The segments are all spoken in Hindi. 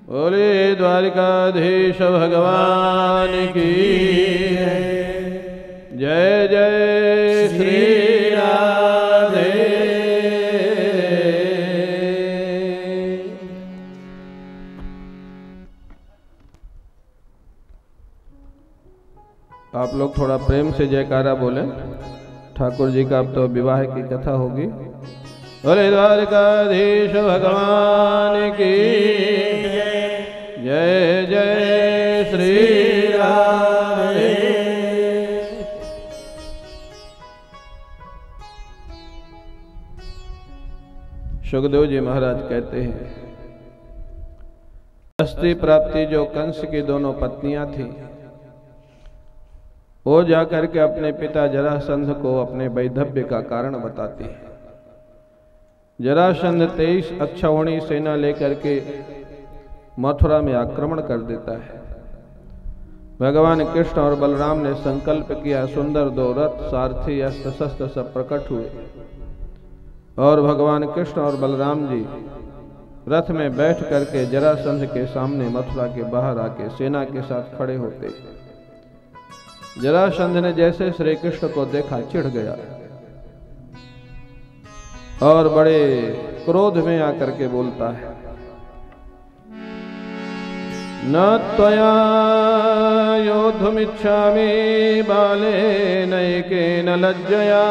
बोले द्वारिकाधीश भगवान की जय जय श्री राधे। आप लोग थोड़ा प्रेम से जयकारा बोलें। ठाकुर जी का अब तो विवाह की कथा होगी। बोले द्वारिकाधीश भगवान की जय जय श्री राधे। सुखदेव जी महाराज कहते हैं, हस्ती प्राप्ति जो कंस की दोनों पत्नियां थी, वो जाकर के अपने पिता जरासंध को अपने वैधव्य का कारण बताती है। जरासंध 23 अक्षौहिणी सेना लेकर के मथुरा में आक्रमण कर देता है। भगवान कृष्ण और बलराम ने संकल्प किया, सुंदर 2 रथ, सारथी, अस्त्र शस्त्र सब प्रकट हुए और भगवान कृष्ण और बलराम जी रथ में बैठ करके जरासंध के सामने मथुरा के बाहर आके सेना के साथ खड़े होते। जरासंध ने जैसे श्री कृष्ण को देखा चिढ़ गया और बड़े क्रोध में आकर के बोलता है, न त्वया योद्धुमिच्छामि बालेन एकेन लज्जया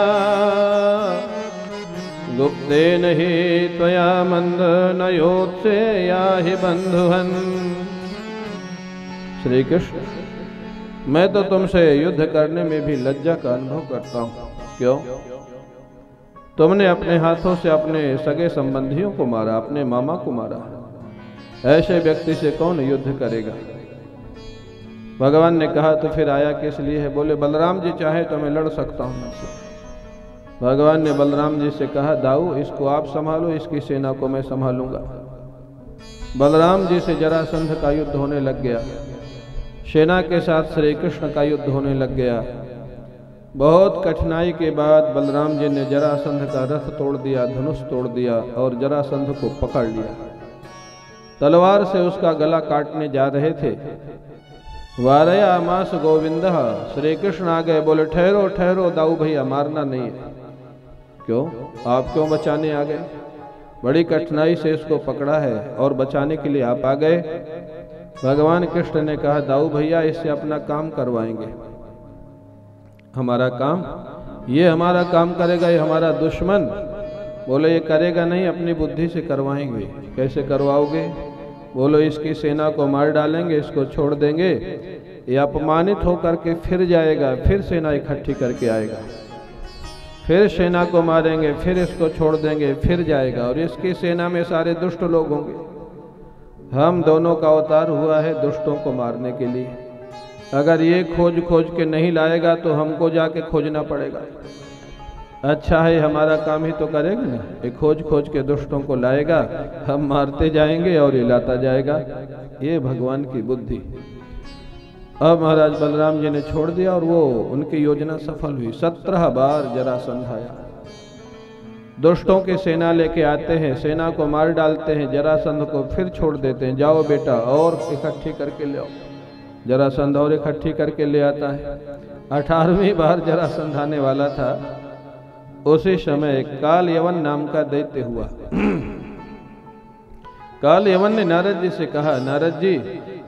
गुप्तेन हि त्वया मन्दनयोत्से याहि बन्धुहन्। श्री कृष्ण, मैं तो तुमसे युद्ध करने में भी लज्जा का अनुभव करता हूँ। क्यों? तुमने अपने हाथों से अपने सगे संबंधियों को मारा, अपने मामा को मारा। ऐसे व्यक्ति से कौन युद्ध करेगा? भगवान ने कहा, तो फिर आया किस लिए है? बोले, बलराम जी चाहे तो मैं लड़ सकता हूं। भगवान ने बलराम जी से कहा, दाऊ इसको आप संभालो, इसकी सेना को मैं संभालूंगा। बलराम जी से जरासंध का युद्ध होने लग गया, सेना के साथ श्री कृष्ण का युद्ध होने लग गया। बहुत कठिनाई के बाद बलराम जी ने जरासंध का रथ तोड़ दिया, धनुष तोड़ दिया और जरासंध को पकड़ लिया। तलवार से उसका गला काटने जा रहे थे। वारयामास गोविंदः, श्री कृष्ण आ गए, बोले ठहरो ठहरो दाऊ भैया, मारना नहीं है। क्यों? आप क्यों बचाने आ गए? बड़ी कठिनाई से इसको पकड़ा है और बचाने के लिए आप आ गए। भगवान कृष्ण ने कहा, दाऊ भैया इससे अपना काम करवाएंगे। हमारा काम? ये हमारा काम करेगा, ये हमारा दुश्मन? बोले ये करेगा नहीं, अपनी बुद्धि से करवाएंगे। कैसे करवाओगे? बोलो इसकी सेना को मार डालेंगे, इसको छोड़ देंगे, ये अपमानित होकर के फिर जाएगा, फिर सेना इकट्ठी करके आएगा, फिर सेना को मारेंगे, फिर इसको छोड़ देंगे, फिर जाएगा और इसकी सेना में सारे दुष्ट लोग होंगे। हम दोनों का अवतार हुआ है दुष्टों को मारने के लिए। अगर ये खोज खोज के नहीं लाएगा तो हमको जाके खोजना पड़ेगा। अच्छा है हमारा काम ही तो करेगा ना, ये खोज खोज के दुष्टों को लाएगा, हम मारते जाएंगे और ये लाता जाएगा। ये भगवान की बुद्धि। अब महाराज बलराम जी ने छोड़ दिया और वो उनकी योजना सफल हुई। 17 बार जरासंध आया, दुष्टों की सेना लेके आते हैं, सेना को मार डालते हैं, जरासंध को फिर छोड़ देते हैं। जाओ बेटा और इकट्ठी करके ले आओ। जरासंध और इकट्ठी करके ले आता है। 18वीं बार जरासंध आने वाला था, उसी समय काल यवन नाम का दैत्य हुआ। काल यवन ने नारद जी से कहा, नारद जी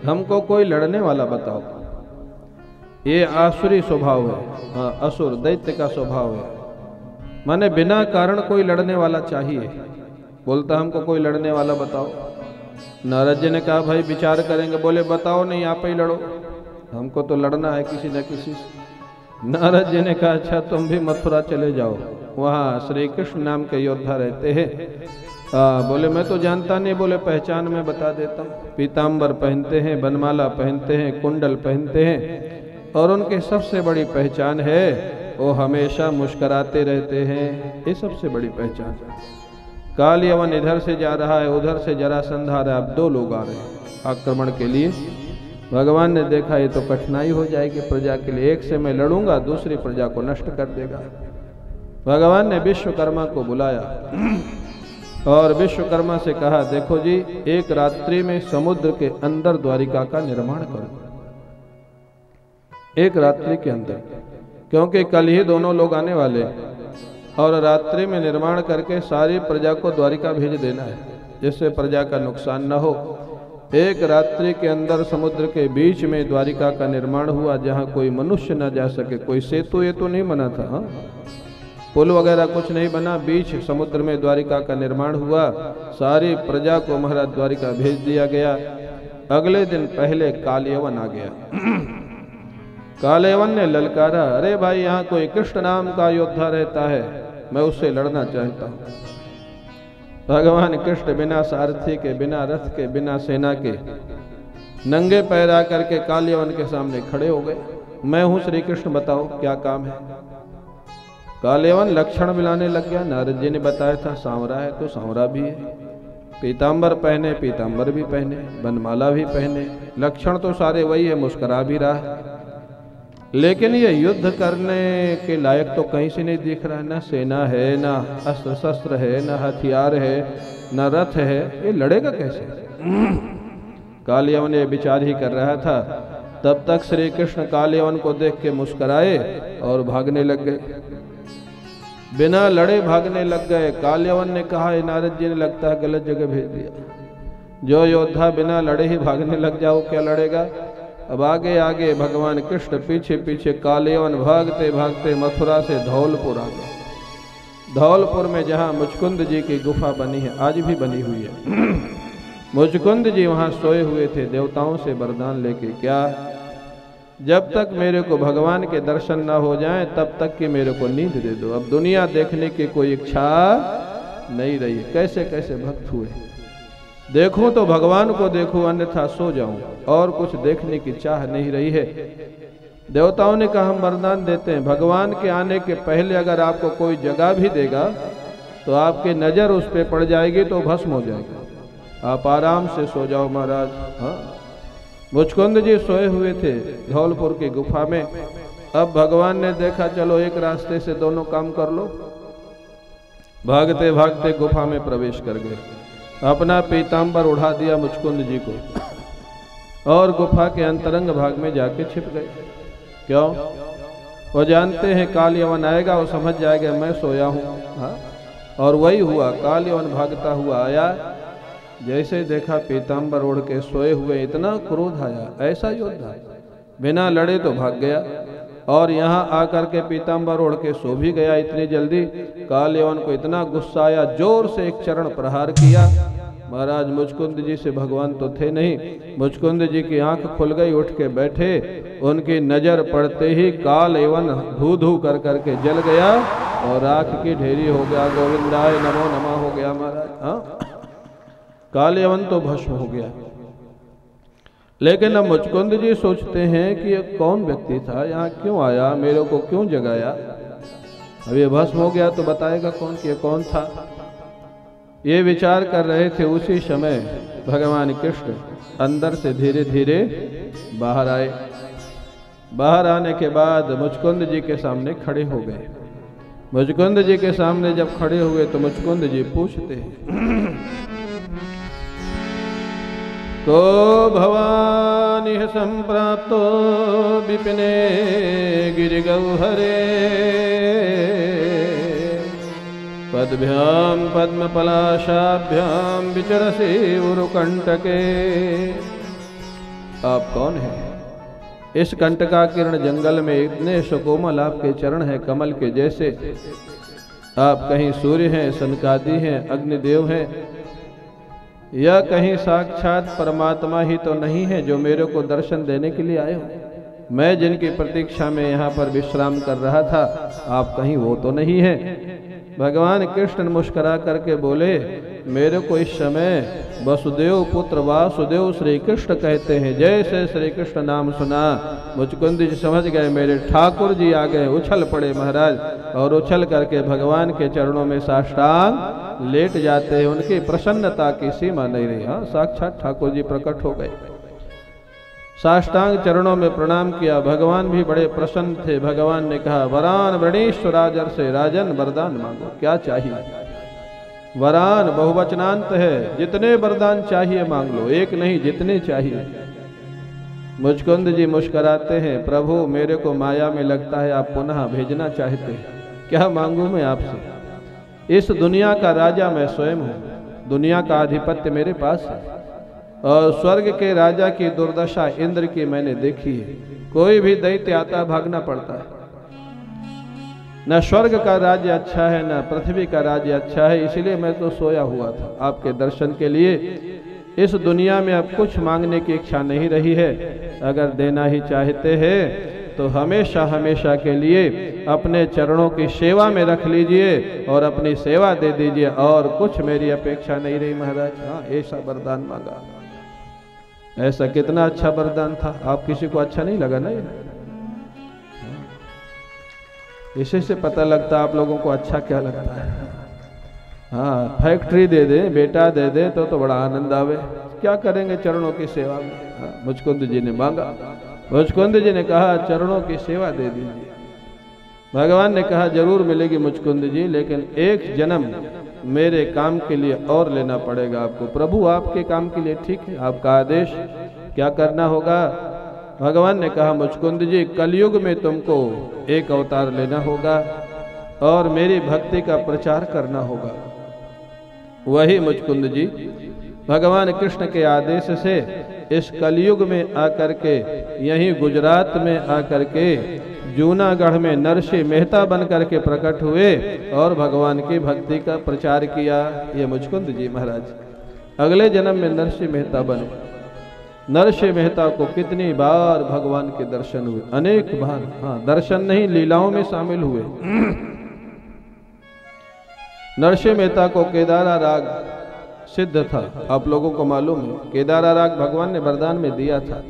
हमको कोई लड़ने वाला बताओ। ये आसुरी स्वभाव है, हाँ असुर दैत्य का स्वभाव है, माने बिना कारण कोई लड़ने वाला चाहिए। बोलता हमको कोई लड़ने वाला बताओ। नारद जी ने कहा भाई विचार करेंगे। बोले बताओ नहीं, आप ही लड़ो, हमको तो लड़ना है किसी न किसी से। नारद जी ने कहा अच्छा तुम भी मथुरा चले जाओ, वहाँ श्री कृष्ण नाम के योद्धा रहते हैं, बोले मैं तो जानता नहीं। बोले पहचान मैं बता देता हूँ। पीताम्बर पहनते हैं, बनमाला पहनते हैं, कुंडल पहनते हैं, और उनकी सबसे बड़ी पहचान है वो हमेशा मुस्कुराते रहते हैं। ये सबसे बड़ी पहचान। काल यवन इधर से जा रहा है, उधर से जरासंध आ रहा है। अब 2 लोग आ रहे हैं आक्रमण के लिए। भगवान ने देखा ये तो कठिनाई हो जाएगी प्रजा के लिए, एक से मैं लड़ूंगा, दूसरी प्रजा को नष्ट कर देगा। भगवान ने विश्वकर्मा को बुलाया और विश्वकर्मा से कहा, देखो जी, एक रात्रि में समुद्र के अंदर द्वारिका का निर्माण करो, एक रात्रि के अंदर, क्योंकि कल ही दोनों लोग आने वाले, और रात्रि में निर्माण करके सारी प्रजा को द्वारिका भेज देना है, जिससे प्रजा का नुकसान न हो। एक रात्रि के अंदर समुद्र के बीच में द्वारिका का निर्माण हुआ, जहाँ कोई मनुष्य न जा सके। कोई सेतु ये तो नहीं बना था, हाँ, पुल वगैरह कुछ नहीं बना, बीच समुद्र में द्वारिका का निर्माण हुआ। सारी प्रजा को महाराज द्वारिका भेज दिया गया। अगले दिन पहले कालयवन आ गया। कालयवन ने ललकारा, अरे भाई, यहाँ कोई कृष्ण नाम का योद्धा रहता है, मैं उससे लड़ना चाहता हूँ। भगवान कृष्ण बिना सारथी के, बिना रथ के, बिना सेना के, नंगे पैर आकर के कालयवन के सामने खड़े हो गए। मैं हूं श्री कृष्ण, बताओ क्या काम है। कालयवन लक्षण मिलाने लग गया। नारद जी ने बताया था सांवरा है तो सांवरा भी है, पीताम्बर पहने, पीताम्बर भी पहने, बनमाला भी पहने, लक्षण तो सारे वही है, मुस्कुरा भी रहा है। लेकिन ये युद्ध करने के लायक तो कहीं से नहीं दिख रहा है। ना सेना है, ना अस्त्र शस्त्र है, ना हथियार है, ना रथ है, ये लड़ेगा कैसे। कालयवन ये विचार ही कर रहा था। तब तक श्री कृष्ण कालयवन को देख के मुस्कुराए और भागने लग गए, बिना लड़े भागने लग गए। कालयवन ने कहा, नारद जी ने लगता है गलत जगह भेज दिया। जो योद्धा बिना लड़े ही भागने लग जाओ, क्या लड़ेगा। अब आगे आगे भगवान कृष्ण, पीछे पीछे कालयवन भागते भागते मथुरा से धौलपुर आ गए। धौलपुर में जहाँ मुचकुंद जी की गुफा बनी है, आज भी बनी हुई है। मुचकुंद जी वहाँ सोए हुए थे देवताओं से वरदान लेके, क्या, जब तक मेरे को भगवान के दर्शन ना हो जाएं तब तक कि मेरे को नींद दे दो। अब दुनिया देखने की कोई इच्छा नहीं रही। कैसे कैसे भक्त हुए, देखूं तो भगवान को देखूं, अन्यथा सो जाऊं, और कुछ देखने की चाह नहीं रही है। देवताओं ने कहा, हम वरदान देते हैं, भगवान के आने के पहले अगर आपको कोई जगह भी देगा तो आपकी नजर उस पर पड़ जाएगी तो भस्म हो जाएगा, आप आराम से सो जाओ महाराज। हाँ, मुचकुंद जी सोए हुए थे धौलपुर की गुफा में। अब भगवान ने देखा, चलो एक रास्ते से दोनों काम कर लो। भागते भागते गुफा में प्रवेश कर गए, अपना पीताम्बर उड़ा दिया मुचकुंद जी को, और गुफा के अंतरंग भाग में जाके छिप गए। क्यों, वो जानते हैं कालयवन आएगा, वो समझ जाएगा मैं सोया हूँ। हाँ, और वही हुआ। कालयवन भागता हुआ आया, जैसे देखा पीताम्बर ओढ़ के सोए हुए, इतना क्रोध आया। ऐसा योद्धा बिना लड़े तो भाग गया, और यहाँ आकर के पीताम्बर ओढ़ के सो भी गया इतनी जल्दी। कालयवन को इतना गुस्सा आया, जोर से एक चरण प्रहार किया। महाराज मुचकुंद जी से भगवान तो थे नहीं। मुचकुंद जी की आंख खुल गई, उठ के बैठे। उनकी नजर पड़ते ही कालयवन धू धू कर करके जल गया और राख की ढेरी हो गया। गोविंदाय नमो नमः हो गया महाराज। हाँ, कालयवन तो भस्म हो गया। लेकिन अब मुचकुंद जी सोचते हैं कि ये कौन व्यक्ति था, यहाँ क्यों आया, मेरे को क्यों जगाया। अब ये भस्म हो गया तो बताएगा कौन कि ये कौन था। ये विचार कर रहे थे, उसी समय भगवान कृष्ण अंदर से धीरे धीरे बाहर आए। बाहर आने के बाद मुचकुंद जी के सामने खड़े हो गए। मुचकुंद जी के सामने जब खड़े हुए तो मुचकुंद जी पूछते हैं, को भवानी संप्राप्तो विपिने गिरिगौहरे पद्भ्याम पद्मपलाशाभ्याम विचरसे उरुकंटके। आप कौन हैं? इस कंटका किरण जंगल में इतने सुकोमल आपके चरण हैं, कमल के जैसे। आप कहीं सूर्य हैं, सनकादि हैं, अग्निदेव हैं, या कहीं साक्षात परमात्मा ही तो नहीं है जो मेरे को दर्शन देने के लिए आए हो। मैं जिनकी प्रतीक्षा में यहाँ पर विश्राम कर रहा था, आप कहीं वो तो नहीं है। भगवान कृष्ण मुस्कुरा करके बोले, मेरे को इस समय वसुदेव पुत्र वासुदेव श्री कृष्ण कहते हैं। जैसे श्री कृष्ण नाम सुना मुचकुंद जी समझ गए मेरे ठाकुर जी आ गए। उछल पड़े महाराज और उछल करके भगवान के चरणों में साष्टांग लेट जाते हैं। उनकी प्रसन्नता की सीमा नहीं रही। हाँ, साक्षात ठाकुर जी प्रकट हो गए। साष्टांग चरणों में प्रणाम किया। भगवान भी बड़े प्रसन्न थे। भगवान ने कहा, वरान वृणीश्वराजर से राजन वरदान मांगो, क्या चाहिए। वरान बहुवचनांत है, जितने वरदान चाहिए मांग लो, एक नहीं जितने चाहिए। मुचकुंद जी मुस्कुराते हैं, प्रभु मेरे को माया में लगता है आप पुनः भेजना चाहते हैं। क्या मांगू मैं आपसे। इस दुनिया का राजा मैं स्वयं हूँ, दुनिया का आधिपत्य मेरे पास है और स्वर्ग के राजा की दुर्दशा इंद्र की मैंने देखी है। कोई भी दैत्य आता भागना पड़ता है। न स्वर्ग का राज्य अच्छा है न पृथ्वी का राज्य अच्छा है। इसलिए मैं तो सोया हुआ था आपके दर्शन के लिए। इस दुनिया में अब कुछ मांगने की इच्छा नहीं रही है। अगर देना ही चाहते हैं तो हमेशा हमेशा के लिए अपने चरणों की सेवा में रख लीजिए और अपनी सेवा दे दीजिए, और कुछ मेरी अपेक्षा नहीं रही महाराज। हाँ, ऐसा वरदान मांगा। ऐसा कितना अच्छा वरदान था। आप किसी को अच्छा नहीं लगा? नहीं, इसी से पता लगता आप लोगों को अच्छा क्या लगता है। हाँ, फैक्ट्री दे दे, बेटा दे दे तो बड़ा आनंद आवे। क्या करेंगे चरणों की सेवा में। हाँ, मुचकुंद जी ने मांगा। मुचकुंद जी ने कहा, चरणों की सेवा दे दीजिए। भगवान ने कहा, जरूर मिलेगी मुचकुंद जी, लेकिन एक जन्म मेरे काम के लिए और लेना पड़ेगा आपको। प्रभु आपके काम के लिए ठीक है, आपका आदेश, क्या करना होगा। भगवान ने कहा, मुचकुंद जी कलयुग में तुमको एक अवतार लेना होगा और मेरी भक्ति का प्रचार करना होगा। वही मुचकुंद जी भगवान कृष्ण के आदेश से इस कलयुग में आकर के, यहीं गुजरात में आकर के जूनागढ़ में नरसिंह मेहता बन करके प्रकट हुए और भगवान की भक्ति का प्रचार किया। ये मुचकुंद जी महाराज अगले जन्म में नरसिंह मेहता बने। नरसिंह मेहता को कितनी बार भगवान के दर्शन हुए, अनेक बार। हाँ, दर्शन नहीं, लीलाओं में शामिल हुए। नरसिंह मेहता को केदारा राग सिद्ध था, आप लोगों को मालूम है। केदारा राग भगवान ने वरदान में दिया था।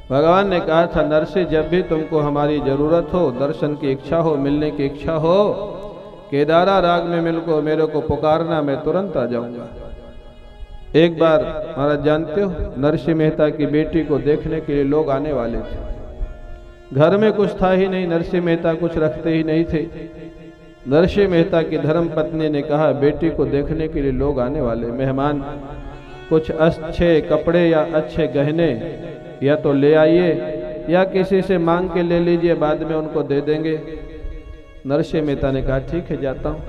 भगवान ने कहा था, नरसिंह जब भी तुमको हमारी जरूरत हो, दर्शन की इच्छा हो, मिलने की इच्छा हो, केदारा राग में मेरे को पुकारना, मैं तुरंत आ जाऊंगा। एक बार महाराज जानते हो, नरसिंह मेहता की बेटी को देखने के लिए लोग आने वाले थे। घर में कुछ था ही नहीं, नरसिंह मेहता कुछ रखते ही नहीं थे। नरसिंह मेहता की धर्म पत्नी ने कहा, बेटी को देखने के लिए लोग आने वाले, मेहमान, कुछ अच्छे कपड़े या अच्छे गहने या तो ले आइए या किसी से मांग के ले लीजिए, बाद में उनको दे देंगे। नरसिंह मेहता ने कहा, ठीक है जाता हूँ।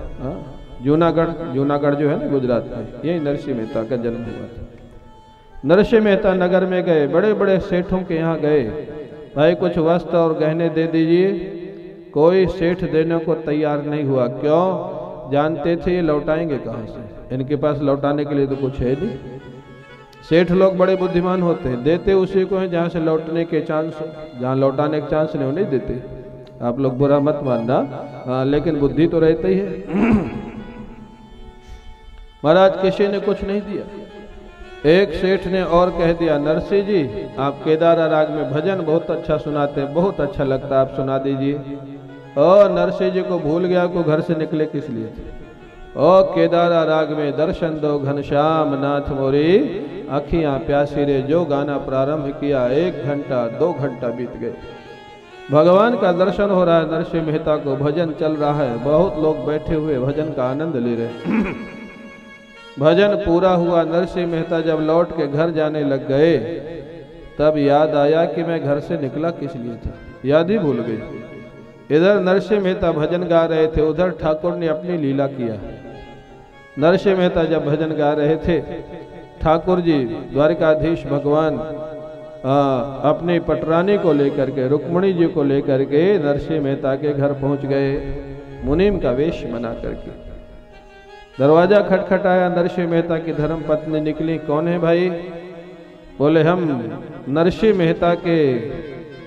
जूनागढ़ जो है ना गुजरात में, यही नरसिंह मेहता का जन्म हुआ था। नरसिंह मेहता नगर में गए, बड़े बड़े सेठों के यहाँ गए, भाई कुछ वस्त्र और गहने दे दीजिए। कोई सेठ देने को तैयार नहीं हुआ। क्यों? जानते थे ये लौटाएंगे कहाँ से, इनके पास लौटाने के लिए तो कुछ है नहीं। सेठ लोग बड़े बुद्धिमान होते हैं, देते उसी को है जहाँ से लौटने के चांस हो, जहाँ लौटाने के चांस नहीं, नहीं देते। आप लोग बुरा मत मानना, लेकिन बुद्धि तो रहती ही है। महाराज किसी ने कुछ नहीं दिया। एक सेठ ने और कह दिया, नरसिंह जी आप केदारा राग में भजन बहुत अच्छा सुनाते हैं, बहुत अच्छा लगता है, आप सुना दीजिए। और नरसिंह जी को भूल गया को घर से निकले किस लिए थे। और केदारा राग में दर्शन दो घनश्याम नाथ मोरी, अखियां प्यासी रे, जो गाना प्रारंभ किया 1 घंटा 2 घंटा बीत गए। भगवान का दर्शन हो रहा है, नरसिंह मेहता को भजन चल रहा है, बहुत लोग बैठे हुए भजन का आनंद ले रहे। भजन पूरा हुआ, नरसिंह मेहता जब लौट के घर जाने लग गए, तब याद आया कि मैं घर से निकला किस लिए था, याद ही भूल गई। इधर नरसिंह मेहता भजन गा रहे थे, उधर ठाकुर ने अपनी लीला किया। नरसिंह मेहता जब भजन गा रहे थे, ठाकुर जी द्वारकाधीश भगवान अपनी पटरानी को लेकर के, रुक्मणी जी को लेकर के नरसिंह मेहता के घर पहुंच गए, मुनीम का वेश बना करके। दरवाजा खटखटाया, नरसिंह मेहता की धर्म पत्नी निकली। कौन है भाई? बोले हम नरसिंह मेहता के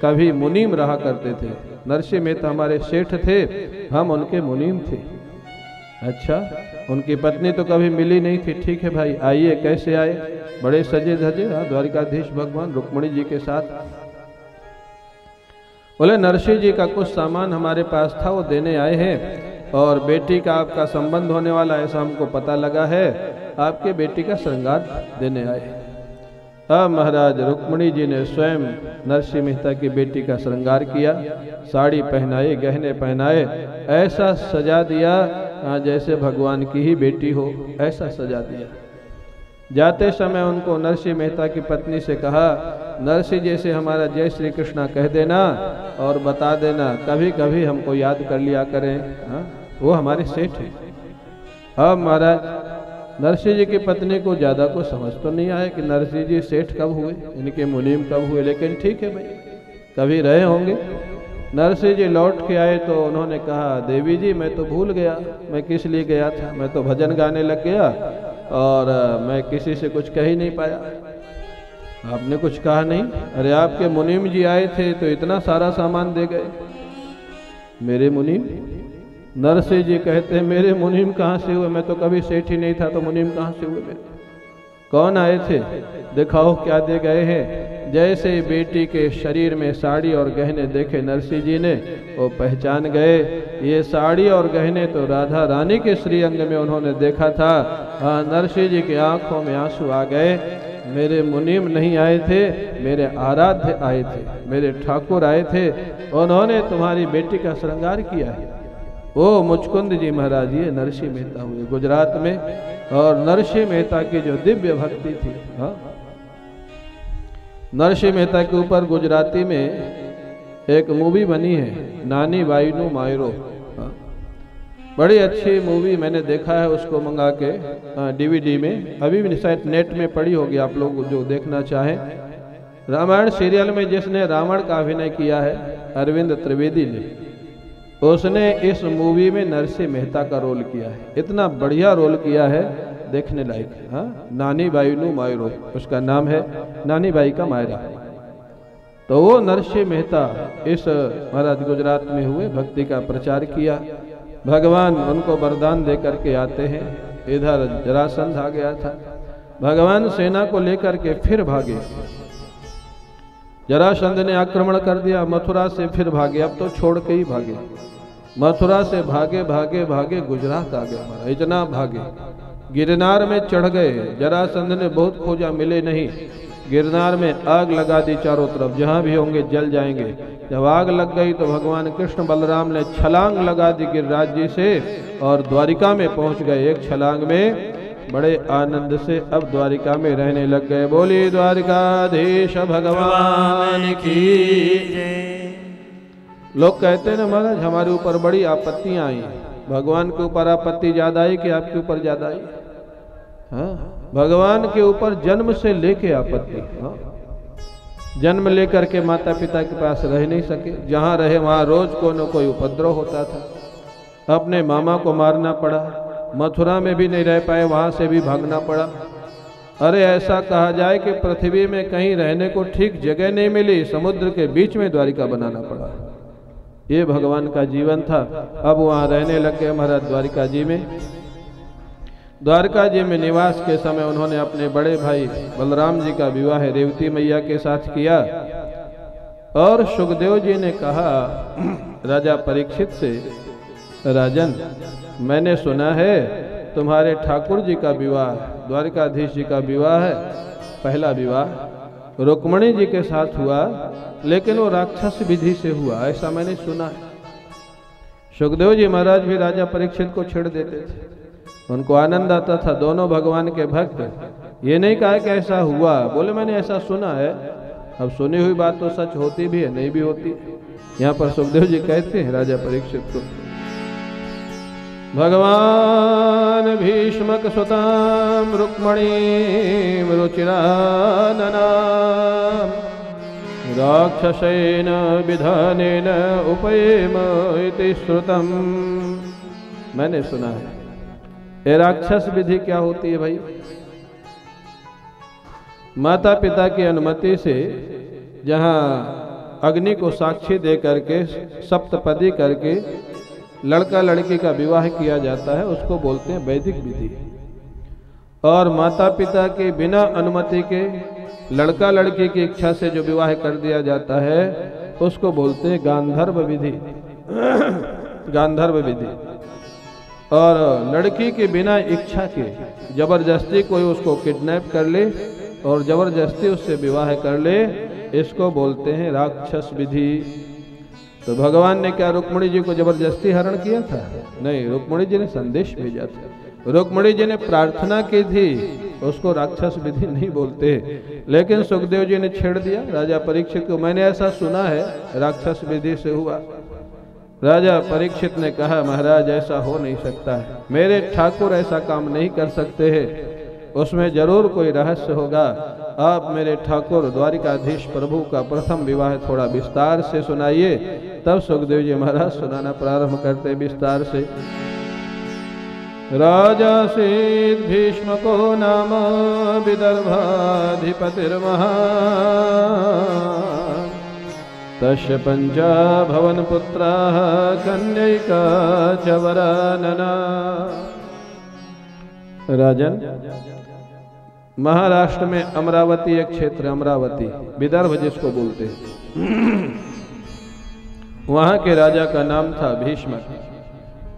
कभी मुनीम रहा करते थे। नरसिंह मेहता हमारे सेठ थे, हम उनके मुनीम थे। अच्छा, उनकी पत्नी तो कभी मिली नहीं थी। ठीक है भाई, आइए। कैसे आए? बड़े सजे धजे, द्वारिकाधीश भगवान रुक्मणी जी के साथ। बोले नरसिंह जी का कुछ सामान हमारे पास था, वो देने आए हैं, और बेटी का आपका संबंध होने वाला ऐसा हमको पता लगा है, आपके बेटी का श्रृंगार देने आए। अब महाराज रुक्मणी जी ने स्वयं नरसिंह मेहता की बेटी का श्रृंगार किया, साड़ी पहनाई, गहने पहनाए, ऐसा सजा दिया जैसे भगवान की ही बेटी हो, ऐसा सजा दिया। जाते समय उनको नरसिंह मेहता की पत्नी से कहा, नरसिंह जैसे हमारा जय श्री कृष्णा कह देना और बता देना, कभी कभी हमको याद कर लिया करें, वो हमारे सेठ हैं। अब महाराज नरसिंह जी की पत्नी को ज्यादा कुछ समझ तो नहीं आया कि नरसिंह जी सेठ कब हुए, इनके मुनीम कब हुए, लेकिन ठीक है भाई, कभी रहे होंगे। नरसिंह जी लौट के आए तो उन्होंने कहा, देवी जी मैं तो भूल गया, मैं किस लिए गया था, मैं तो भजन गाने लग गया और मैं किसी से कुछ कह ही नहीं पाया। आपने कुछ कहा नहीं? अरे आपके मुनीम जी आए थे तो इतना सारा सामान दे गए। मेरे मुनीम? नरसिंह जी कहते हैं, मेरे मुनीम कहाँ से हुए, मैं तो कभी सेठ ही नहीं था, तो मुनीम कहाँ से हुए मेरे? कौन आए थे? दिखाओ क्या दे गए हैं। जैसे बेटी के शरीर में साड़ी और गहने देखे नरसिंह जी ने, वो पहचान गए, ये साड़ी और गहने तो राधा रानी के श्रीअंग में उन्होंने देखा था। नरसिंह जी की आंखों में आंसू आ गए। मेरे मुनीम नहीं आए थे, मेरे आराध्य आए थे, मेरे ठाकुर आए थे, उन्होंने तुम्हारी बेटी का श्रृंगार किया है। वो मुचकुंद जी महाराज ये नरसिंह मेहता हुए गुजरात में, और नरसिंह मेहता की जो दिव्य भक्ति थी, नरसिंह मेहता के ऊपर गुजराती में एक मूवी बनी है, नानी बाईनू मायरो। बड़ी अच्छी मूवी, मैंने देखा है उसको मंगा के डीवीडी में, अभी भी शायद नेट में पड़ी होगी, आप लोग जो देखना चाहें। रामायण सीरियल में जिसने रावण का अभिनय किया है, अरविंद त्रिवेदी ने, उसने इस मूवी में नरसिंह मेहता का रोल किया है। इतना बढ़िया रोल किया है, देखने लायक है। नानी बाईनू मायरो उसका नाम है, नानी बाई का मायरा। तो वो नरसिंह मेहता इस महाराज गुजरात में हुए, भक्ति का प्रचार किया। भगवान उनको वरदान दे करके आते हैं। इधर जरासंध आ गया था, भगवान सेना को लेकर के फिर भागे। जरासंध ने आक्रमण कर दिया, मथुरा से फिर भागे, अब तो छोड़ के ही भागे। मथुरा से भागे भागे भागे गुजरात आ गए हमारा, इतना भागे, गिरनार में चढ़ गए। जरासंध ने बहुत खोजा, मिले नहीं। गिरनार में आग लगा दी चारों तरफ, जहां भी होंगे जल जाएंगे। जब आग लग गई तो भगवान कृष्ण बलराम ने छलांग लगा दी गिरिराज जी से और द्वारिका में पहुंच गए। एक छलांग में बड़े आनंद से अब द्वारिका में रहने लग गए। बोली द्वारिकाधीश भगवान की। लोग कहते हैं ना महाराज, हमारे ऊपर बड़ी आपत्तियां आई। भगवान के ऊपर आपत्ति ज्यादा आई कि आपके ऊपर ज्यादा आई? भगवान के ऊपर जन्म से लेके आपत्ति। जन्म लेकर के माता पिता के पास रह नहीं सके, जहां रहे वहां रोज को न कोई उपद्रव होता था। अपने मामा को मारना पड़ा, मथुरा में भी नहीं रह पाए, वहां से भी भागना पड़ा। अरे ऐसा कहा जाए कि पृथ्वी में कहीं रहने को ठीक जगह नहीं मिली, समुद्र के बीच में द्वारिका बनाना पड़ा। ये भगवान का जीवन था। अब वहां रहने लग गए महाराज द्वारिका जी में। द्वारका जी में निवास के समय उन्होंने अपने बड़े भाई बलराम जी का विवाह रेवती मैया के साथ किया। और सुखदेव जी ने कहा राजा परीक्षित से, राजन मैंने सुना है तुम्हारे ठाकुर जी का विवाह, द्वारकाधीश जी का विवाह है, पहला विवाह रुक्मणी जी के साथ हुआ, लेकिन वो राक्षस विधि से हुआ, ऐसा मैंने सुना है। सुखदेव जी महाराज भी राजा परीक्षित को छेड़ देते थे, उनको आनंद आता था। दोनों भगवान के भक्त। ये नहीं कहा कि ऐसा हुआ, बोले मैंने ऐसा सुना है। अब सुनी हुई बात तो सच होती भी है, नहीं भी होती। यहाँ पर सुखदेव जी कहते हैं राजा परीक्षित को, भगवान भीष्मक सुताम रुक्मणीम रुचिरानना राक्षसेन विधानेन उपयेम इति श्रुतम। मैंने सुना है। ये राक्षस विधि क्या होती है भाई? माता पिता की अनुमति से जहां अग्नि को साक्षी दे करके सप्तपदी करके लड़का लड़की का विवाह किया जाता है उसको बोलते हैं वैदिक विधि। और माता पिता के बिना अनुमति के लड़का लड़की की इच्छा से जो विवाह कर दिया जाता है उसको बोलते हैं गांधर्व विधि। गांधर्व विधि। और लड़की के बिना इच्छा के जबरदस्ती कोई उसको किडनैप कर ले और जबरदस्ती उससे विवाह कर ले, इसको बोलते हैं राक्षस विधि। तो भगवान ने क्या रुक्मिणी जी को जबरदस्ती हरण किया था? नहीं, रुक्मिणी जी ने संदेश भेजा था, रुक्मिणी जी ने प्रार्थना की थी, उसको राक्षस विधि नहीं बोलते। लेकिन सुखदेव जी ने छेड़ दिया राजा परीक्षित को। मैंने ऐसा सुना है राक्षस विधि से हुआ। राजा परीक्षित ने कहा महाराज ऐसा हो नहीं सकता है, मेरे ठाकुर ऐसा काम नहीं कर सकते हैं, उसमें जरूर कोई रहस्य होगा। आप मेरे ठाकुर द्वारिकाधीश प्रभु का प्रथम विवाह थोड़ा विस्तार से सुनाइए। तब सुखदेव जी महाराज सुनाना प्रारंभ करते विस्तार से। राजा सीत भीष्म को नाम विदर्भाधिपतिर्महा तस्य पंचा भवन पुत्राः कन्यैका च वरानना। राजन, महाराष्ट्र में अमरावती एक क्षेत्र, अमरावती विदर्भ जिसको बोलते हैं, वहां के राजा का नाम था भीष्मक।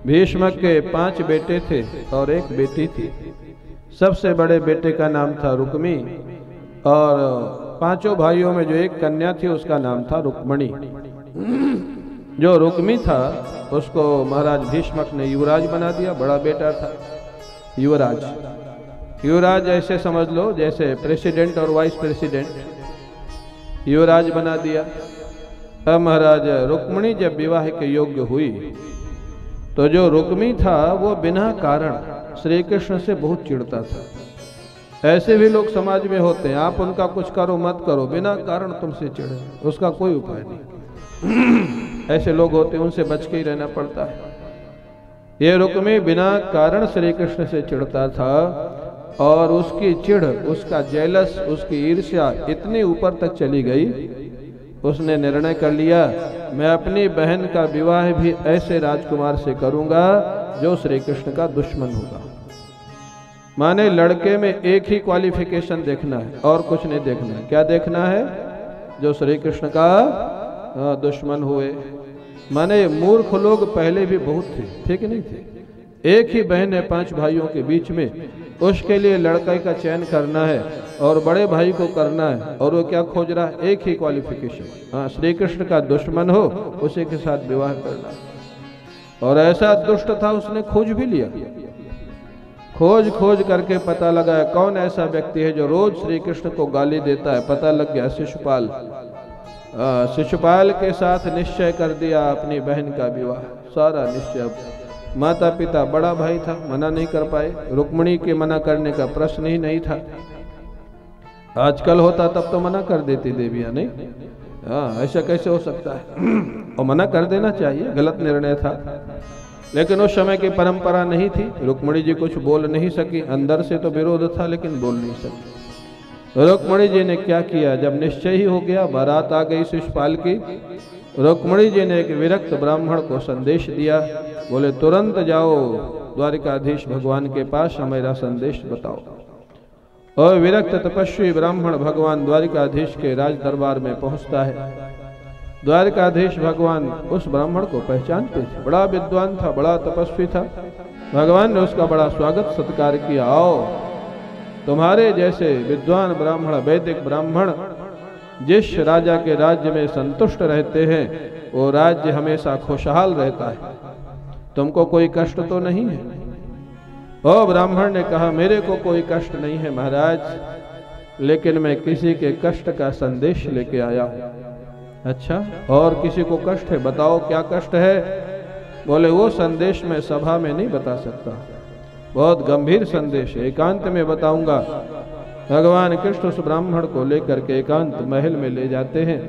भीष्मक के 5 बेटे थे और एक बेटी थी। सबसे बड़े बेटे का नाम था रुक्मी और 5 भाइयों में जो एक कन्या थी उसका नाम था रुक्मणी। जो रुक्मी था उसको महाराज भीष्मक ने युवराज बना दिया, बड़ा बेटा था युवराज। युवराज ऐसे समझ लो जैसे प्रेसिडेंट और वाइस प्रेसिडेंट, युवराज बना दिया। अब महाराज रुक्मिणी जब विवाह के योग्य हुई तो जो रुक्मी था वो बिना कारण श्री कृष्ण से बहुत चिढ़ता था। ऐसे भी लोग समाज में होते हैं, आप उनका कुछ करो मत करो, बिना कारण तुमसे चिढ़े, उसका कोई उपाय नहीं। ऐसे लोग होते हैं, उनसे बच के ही रहना पड़ता है। ये रुक्मी बिना कारण श्री कृष्ण से चिढ़ता था और उसकी चिढ़, उसका जेलस, उसकी ईर्ष्या इतनी ऊपर तक चली गई, उसने निर्णय कर लिया मैं अपनी बहन का विवाह भी ऐसे राजकुमार से करूंगा जो श्री कृष्ण का दुश्मन होगा। माने लड़के में एक ही क्वालिफिकेशन देखना है और कुछ नहीं देखना है। क्या देखना है? जो श्री कृष्ण का दुश्मन हुए। माने मूर्ख लोग पहले भी बहुत थे, ठीक नहीं थे? एक ही बहन है 5 भाइयों के बीच में, उसके लिए लड़के का चयन करना है और बड़े भाई को करना है, और वो क्या खोज रहा है? एक ही क्वालिफिकेशन, हाँ श्री कृष्ण का दुश्मन हो उसी के साथ विवाह करना। और ऐसा दुष्ट था, उसने खोज भी लिया। खोज खोज करके पता लगा कौन ऐसा व्यक्ति है जो रोज श्री कृष्ण को गाली देता है। पता लग गया शिशुपाल। शिशुपाल के साथ निश्चय कर दिया अपनी बहन का विवाह, सारा निश्चय। माता पिता, बड़ा भाई था, मना नहीं कर पाए। रुक्मिणी के मना करने का प्रश्न ही नहीं था। आजकल होता तब तो मना कर देती देवियां, नहीं? हाँ, ऐसा कैसे हो सकता है? और मना कर देना चाहिए, गलत निर्णय था। लेकिन उस समय की परंपरा नहीं थी। रुक्मिणी जी कुछ बोल नहीं सकी, अंदर से तो विरोध था लेकिन बोल नहीं सकी। रुक्मिणी जी ने क्या किया? जब निश्चय ही हो गया, बारात आ गई शिशुपाल की, रुक्मिणी जी ने एक विरक्त ब्राह्मण को संदेश दिया। बोले तुरंत जाओ द्वारिकाधीश भगवान के पास, मेरा संदेश बताओ। और विरक्त तपस्वी ब्राह्मण भगवान द्वारिकाधीश के राज दरबार में पहुंचता है। द्वारिकाधीश भगवान उस ब्राह्मण को पहचानते थे, बड़ा विद्वान था, बड़ा तपस्वी था। भगवान ने उसका बड़ा स्वागत सत्कार किया। आओ, तुम्हारे जैसे विद्वान ब्राह्मण, वैदिक ब्राह्मण जिस राजा के राज्य में संतुष्ट रहते हैं वो राज्य हमेशा खुशहाल रहता है। तुमको कोई कष्ट तो नहीं है? ओ ब्राह्मण ने कहा मेरे को कोई कष्ट नहीं है महाराज, लेकिन मैं किसी के कष्ट का संदेश लेके आया हूँ। अच्छा, और किसी को कष्ट है? बताओ क्या कष्ट है? बोले वो संदेश मैं सभा में नहीं बता सकता, बहुत गंभीर संदेश है, एकांत में बताऊंगा। भगवान कृष्ण उस ब्राह्मण को लेकर के एकांत महल में ले जाते हैं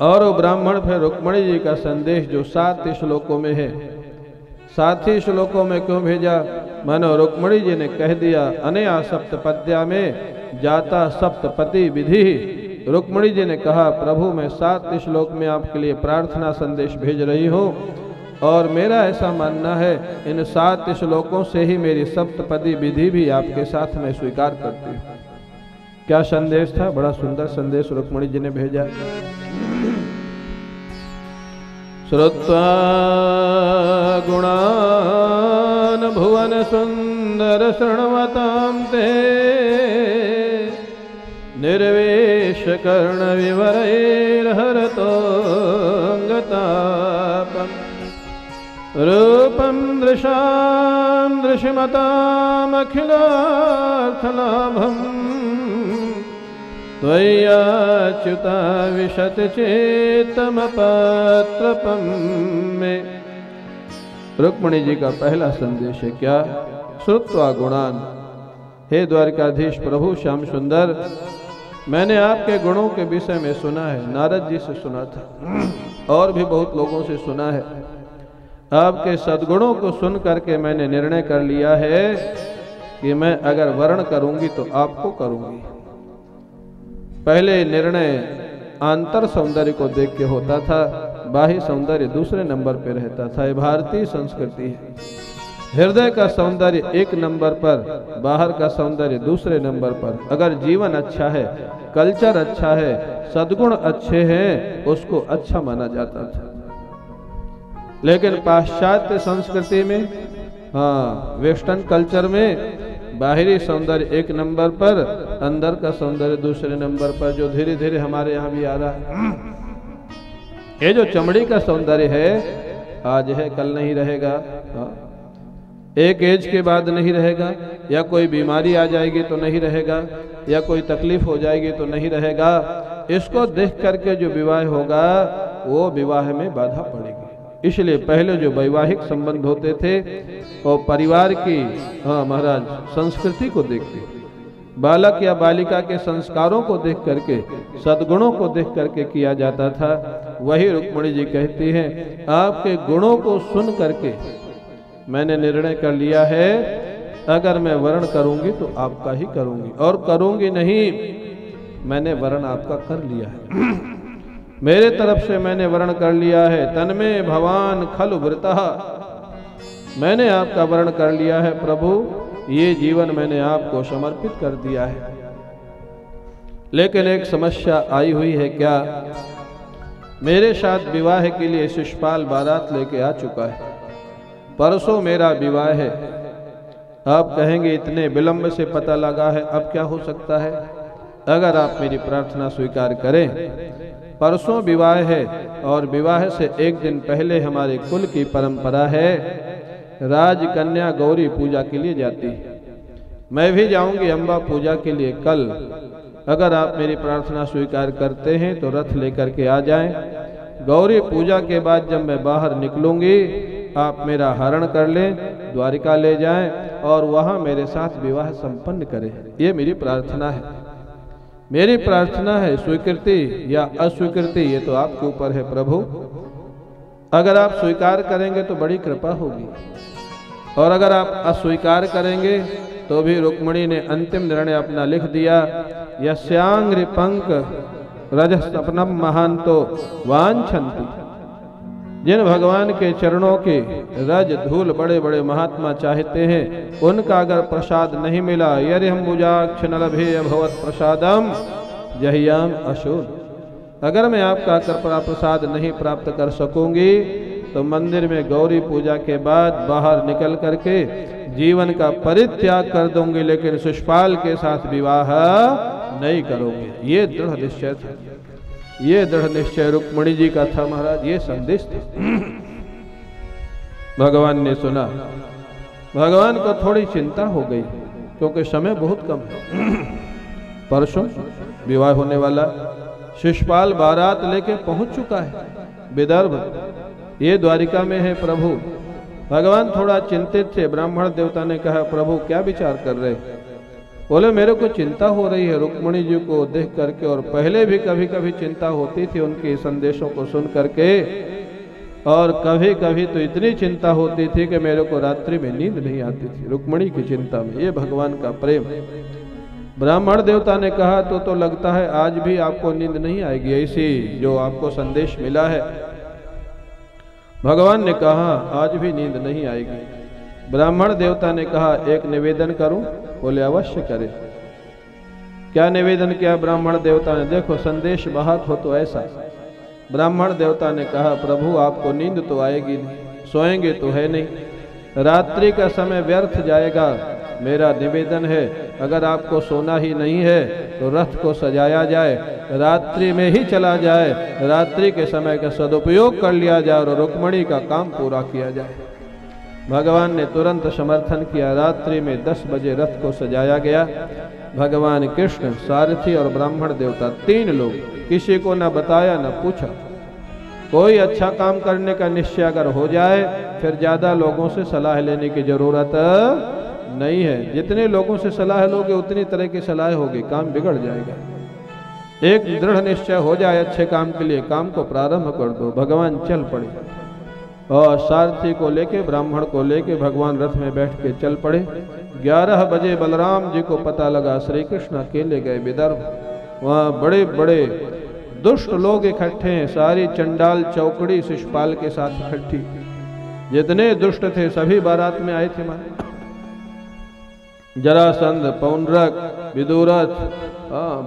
और वो ब्राह्मण फिर रुक्मिणी जी का संदेश जो 7 श्लोकों में है, 7 ही श्लोकों में क्यों भेजा? मानो रुक्मिणी जी ने कह दिया अनया सप्तपद्या में जाता सप्तपति विधि, रुक्मिणी जी ने कहा, प्रभु मैं 7 श्लोक में आपके लिए प्रार्थना संदेश भेज रही हूँ और मेरा ऐसा मानना है इन 7 श्लोकों से ही मेरी सप्तपदी विधि भी आपके साथ में स्वीकार करती हूँ। क्या संदेश था? बड़ा सुंदर संदेश रुक्मिणी जी ने भेजा। श्रुत्वा गुणान भुवन सुंदर शृण्वतां ते निर्वेश कर्ण विवरैर्हरतोऽङ्गतापम् रूपं दृशां दृश्यमतामखिलार्थलाभम् त्वय्याच्युता विशति चेतमपत्रपं मे। रुक्मिणी जी का पहला संदेश है क्या? श्रुत्वा गुणान, हे द्वारकाधीश प्रभु श्याम सुंदर, मैंने आपके गुणों के विषय में सुना है, नारद जी से सुना था और भी बहुत लोगों से सुना है। आपके सद्गुणों को सुन करके मैंने निर्णय कर लिया है कि मैं अगर वर्ण करूंगी तो आपको करूंगी। पहले निर्णय आंतर सौंदर्य को देख के होता था, बाह्य सौंदर्य दूसरे नंबर पे रहता था। ये भारतीय संस्कृति है। हृदय का सौंदर्य 1 नंबर पर, बाहर का सौंदर्य दूसरे नंबर पर। अगर जीवन अच्छा है, कल्चर अच्छा है, सद्गुण अच्छे हैं, उसको अच्छा माना जाता था। लेकिन पाश्चात्य संस्कृति में, वेस्टर्न कल्चर में बाहरी सौंदर्य 1 नंबर पर, अंदर का सौंदर्य दूसरे नंबर पर, जो धीरे धीरे हमारे यहाँ भी आ रहा है। ये जो चमड़ी का सौंदर्य है, आज है कल नहीं रहेगा, एक एज के बाद नहीं रहेगा, या कोई बीमारी आ जाएगी तो नहीं रहेगा, या कोई तकलीफ हो जाएगी तो नहीं रहेगा। इसको देख करके जो विवाह होगा वो विवाह में बाधा पड़ेगी। इसलिए पहले जो वैवाहिक संबंध होते थे वो परिवार की, महाराज, संस्कृति को देखते, बालक या बालिका के संस्कारों को देख करके, सद्गुणों को देख करके किया जाता था। वही रुक्मिणी जी कहती हैं, आपके गुणों को सुन करके मैंने निर्णय कर लिया है, अगर मैं वर्ण करूंगी तो आपका ही करूंगी, और करूंगी नहीं, मैंने वर्ण आपका कर लिया है। मेरे तरफ से मैंने वर्ण कर लिया है। तन्मे भवान खलु वृतः, मैंने आपका वर्ण कर लिया है प्रभु, ये जीवन मैंने आपको समर्पित कर दिया है। लेकिन एक समस्या आई हुई है क्या? मेरे साथ विवाह के लिए शिशुपाल बारात लेके आ चुका है। परसों मेरा विवाह है। आप कहेंगे इतने विलंब से पता लगा है, अब क्या हो सकता है? अगर आप मेरी प्रार्थना स्वीकार करें, परसों विवाह है और विवाह से 1 दिन पहले हमारे कुल की परंपरा है, राजकन्या गौरी पूजा के लिए जाती है। मैं भी जाऊंगी अम्बा पूजा के लिए कल। अगर आप मेरी प्रार्थना स्वीकार करते हैं तो रथ लेकर के आ जाएं। गौरी पूजा के बाद जब मैं बाहर निकलूंगी, आप मेरा हरण कर लें, द्वारिका ले जाएं और वहां मेरे साथ विवाह संपन्न करें। ये मेरी प्रार्थना है। मेरी प्रार्थना है, स्वीकृति या अस्वीकृति ये तो आपके ऊपर है प्रभु। अगर आप स्वीकार करेंगे तो बड़ी कृपा होगी, और अगर आप अस्वीकार करेंगे तो भी रुक्मिणी ने अंतिम निर्णय अपना लिख दिया। यस्यांग्रि पंक रजस्तपनम महांतो वांछन्ति, जिन भगवान के चरणों के रज धूल बड़े बड़े महात्मा चाहते हैं, उनका अगर प्रसाद नहीं मिला, यदि हम बुजाक्ष न लभे अभवत प्रसादम जहियाम अशूल, अगर मैं आपका कृपा प्रसाद नहीं प्राप्त कर सकूंगी तो मंदिर में गौरी पूजा के बाद बाहर निकल करके जीवन का परित्याग कर दूंगी, लेकिन शिशुपाल के साथ विवाह नहीं करोगे। ये दृढ़ निश्चय था, ये दृढ़ निश्चय रुक्मिणी जी का था महाराज। ये संदेश था। भगवान ने सुना। भगवान को थोड़ी चिंता हो गई क्योंकि समय बहुत कम है। परसों विवाह होने वाला, शिशुपाल बारात लेके पहुंच चुका है विदर्भ, ये द्वारिका में है प्रभु। भगवान थोड़ा चिंतित थे। ब्राह्मण देवता ने कहा, प्रभु क्या विचार कर रहे? बोले, मेरे को चिंता हो रही है रुक्मिणी जी को देख करके, और पहले भी कभी कभी चिंता होती थी उनके संदेशों को सुन करके, और कभी कभी तो इतनी चिंता होती थी कि मेरे को रात्रि में नींद नहीं आती थी रुक्मिणी की चिंता में। ये भगवान का प्रेम। ब्राह्मण देवता ने कहा तो लगता है आज भी आपको नींद नहीं आएगी, ऐसी जो आपको संदेश मिला है। भगवान ने कहा आज भी नींद नहीं आएगी। ब्राह्मण देवता ने कहा एक निवेदन करूं? बोले अवश्य करें। क्या निवेदन किया ब्राह्मण देवता ने? देखो संदेश बाहर हो तो ऐसा। ब्राह्मण देवता ने कहा प्रभु आपको नींद तो आएगी नहीं, सोएंगे तो है नहीं, रात्रि का समय व्यर्थ जाएगा। मेरा निवेदन है अगर आपको सोना ही नहीं है तो रथ को सजाया जाए, रात्रि में ही चला जाए, रात्रि के समय का सदुपयोग कर लिया जाए और रुक्मिणी का काम पूरा किया जाए। भगवान ने तुरंत समर्थन किया। रात्रि में 10 बजे रथ को सजाया गया। भगवान कृष्ण, सारथी और ब्राह्मण देवता 3 लोग, किसी को न बताया न पूछा। कोई अच्छा काम करने का निश्चय अगर हो जाए फिर ज्यादा लोगों से सलाह लेने की जरूरत नहीं है। जितने लोगों से सलाह लोगे उतनी तरह की सलाह होगी, काम बिगड़ जाएगा। एक दृढ़ निश्चय हो जाए अच्छे काम के लिए, काम को प्रारंभ कर दो। भगवान चल पड़े और सारथी को लेके, ब्राह्मण को लेके भगवान रथ में बैठ के चल पड़े। 11 बजे बलराम जी को पता लगा श्री कृष्ण अकेले गए विदर्भ। वहाँ बड़े बड़े दुष्ट लोग इकट्ठे हैं, सारी चंडाल चौकड़ी शिशुपाल के साथ इकट्ठी। जितने दुष्ट थे सभी बारात में आए थे। मारे जरासंध, पौंड्रक, विदुरथ,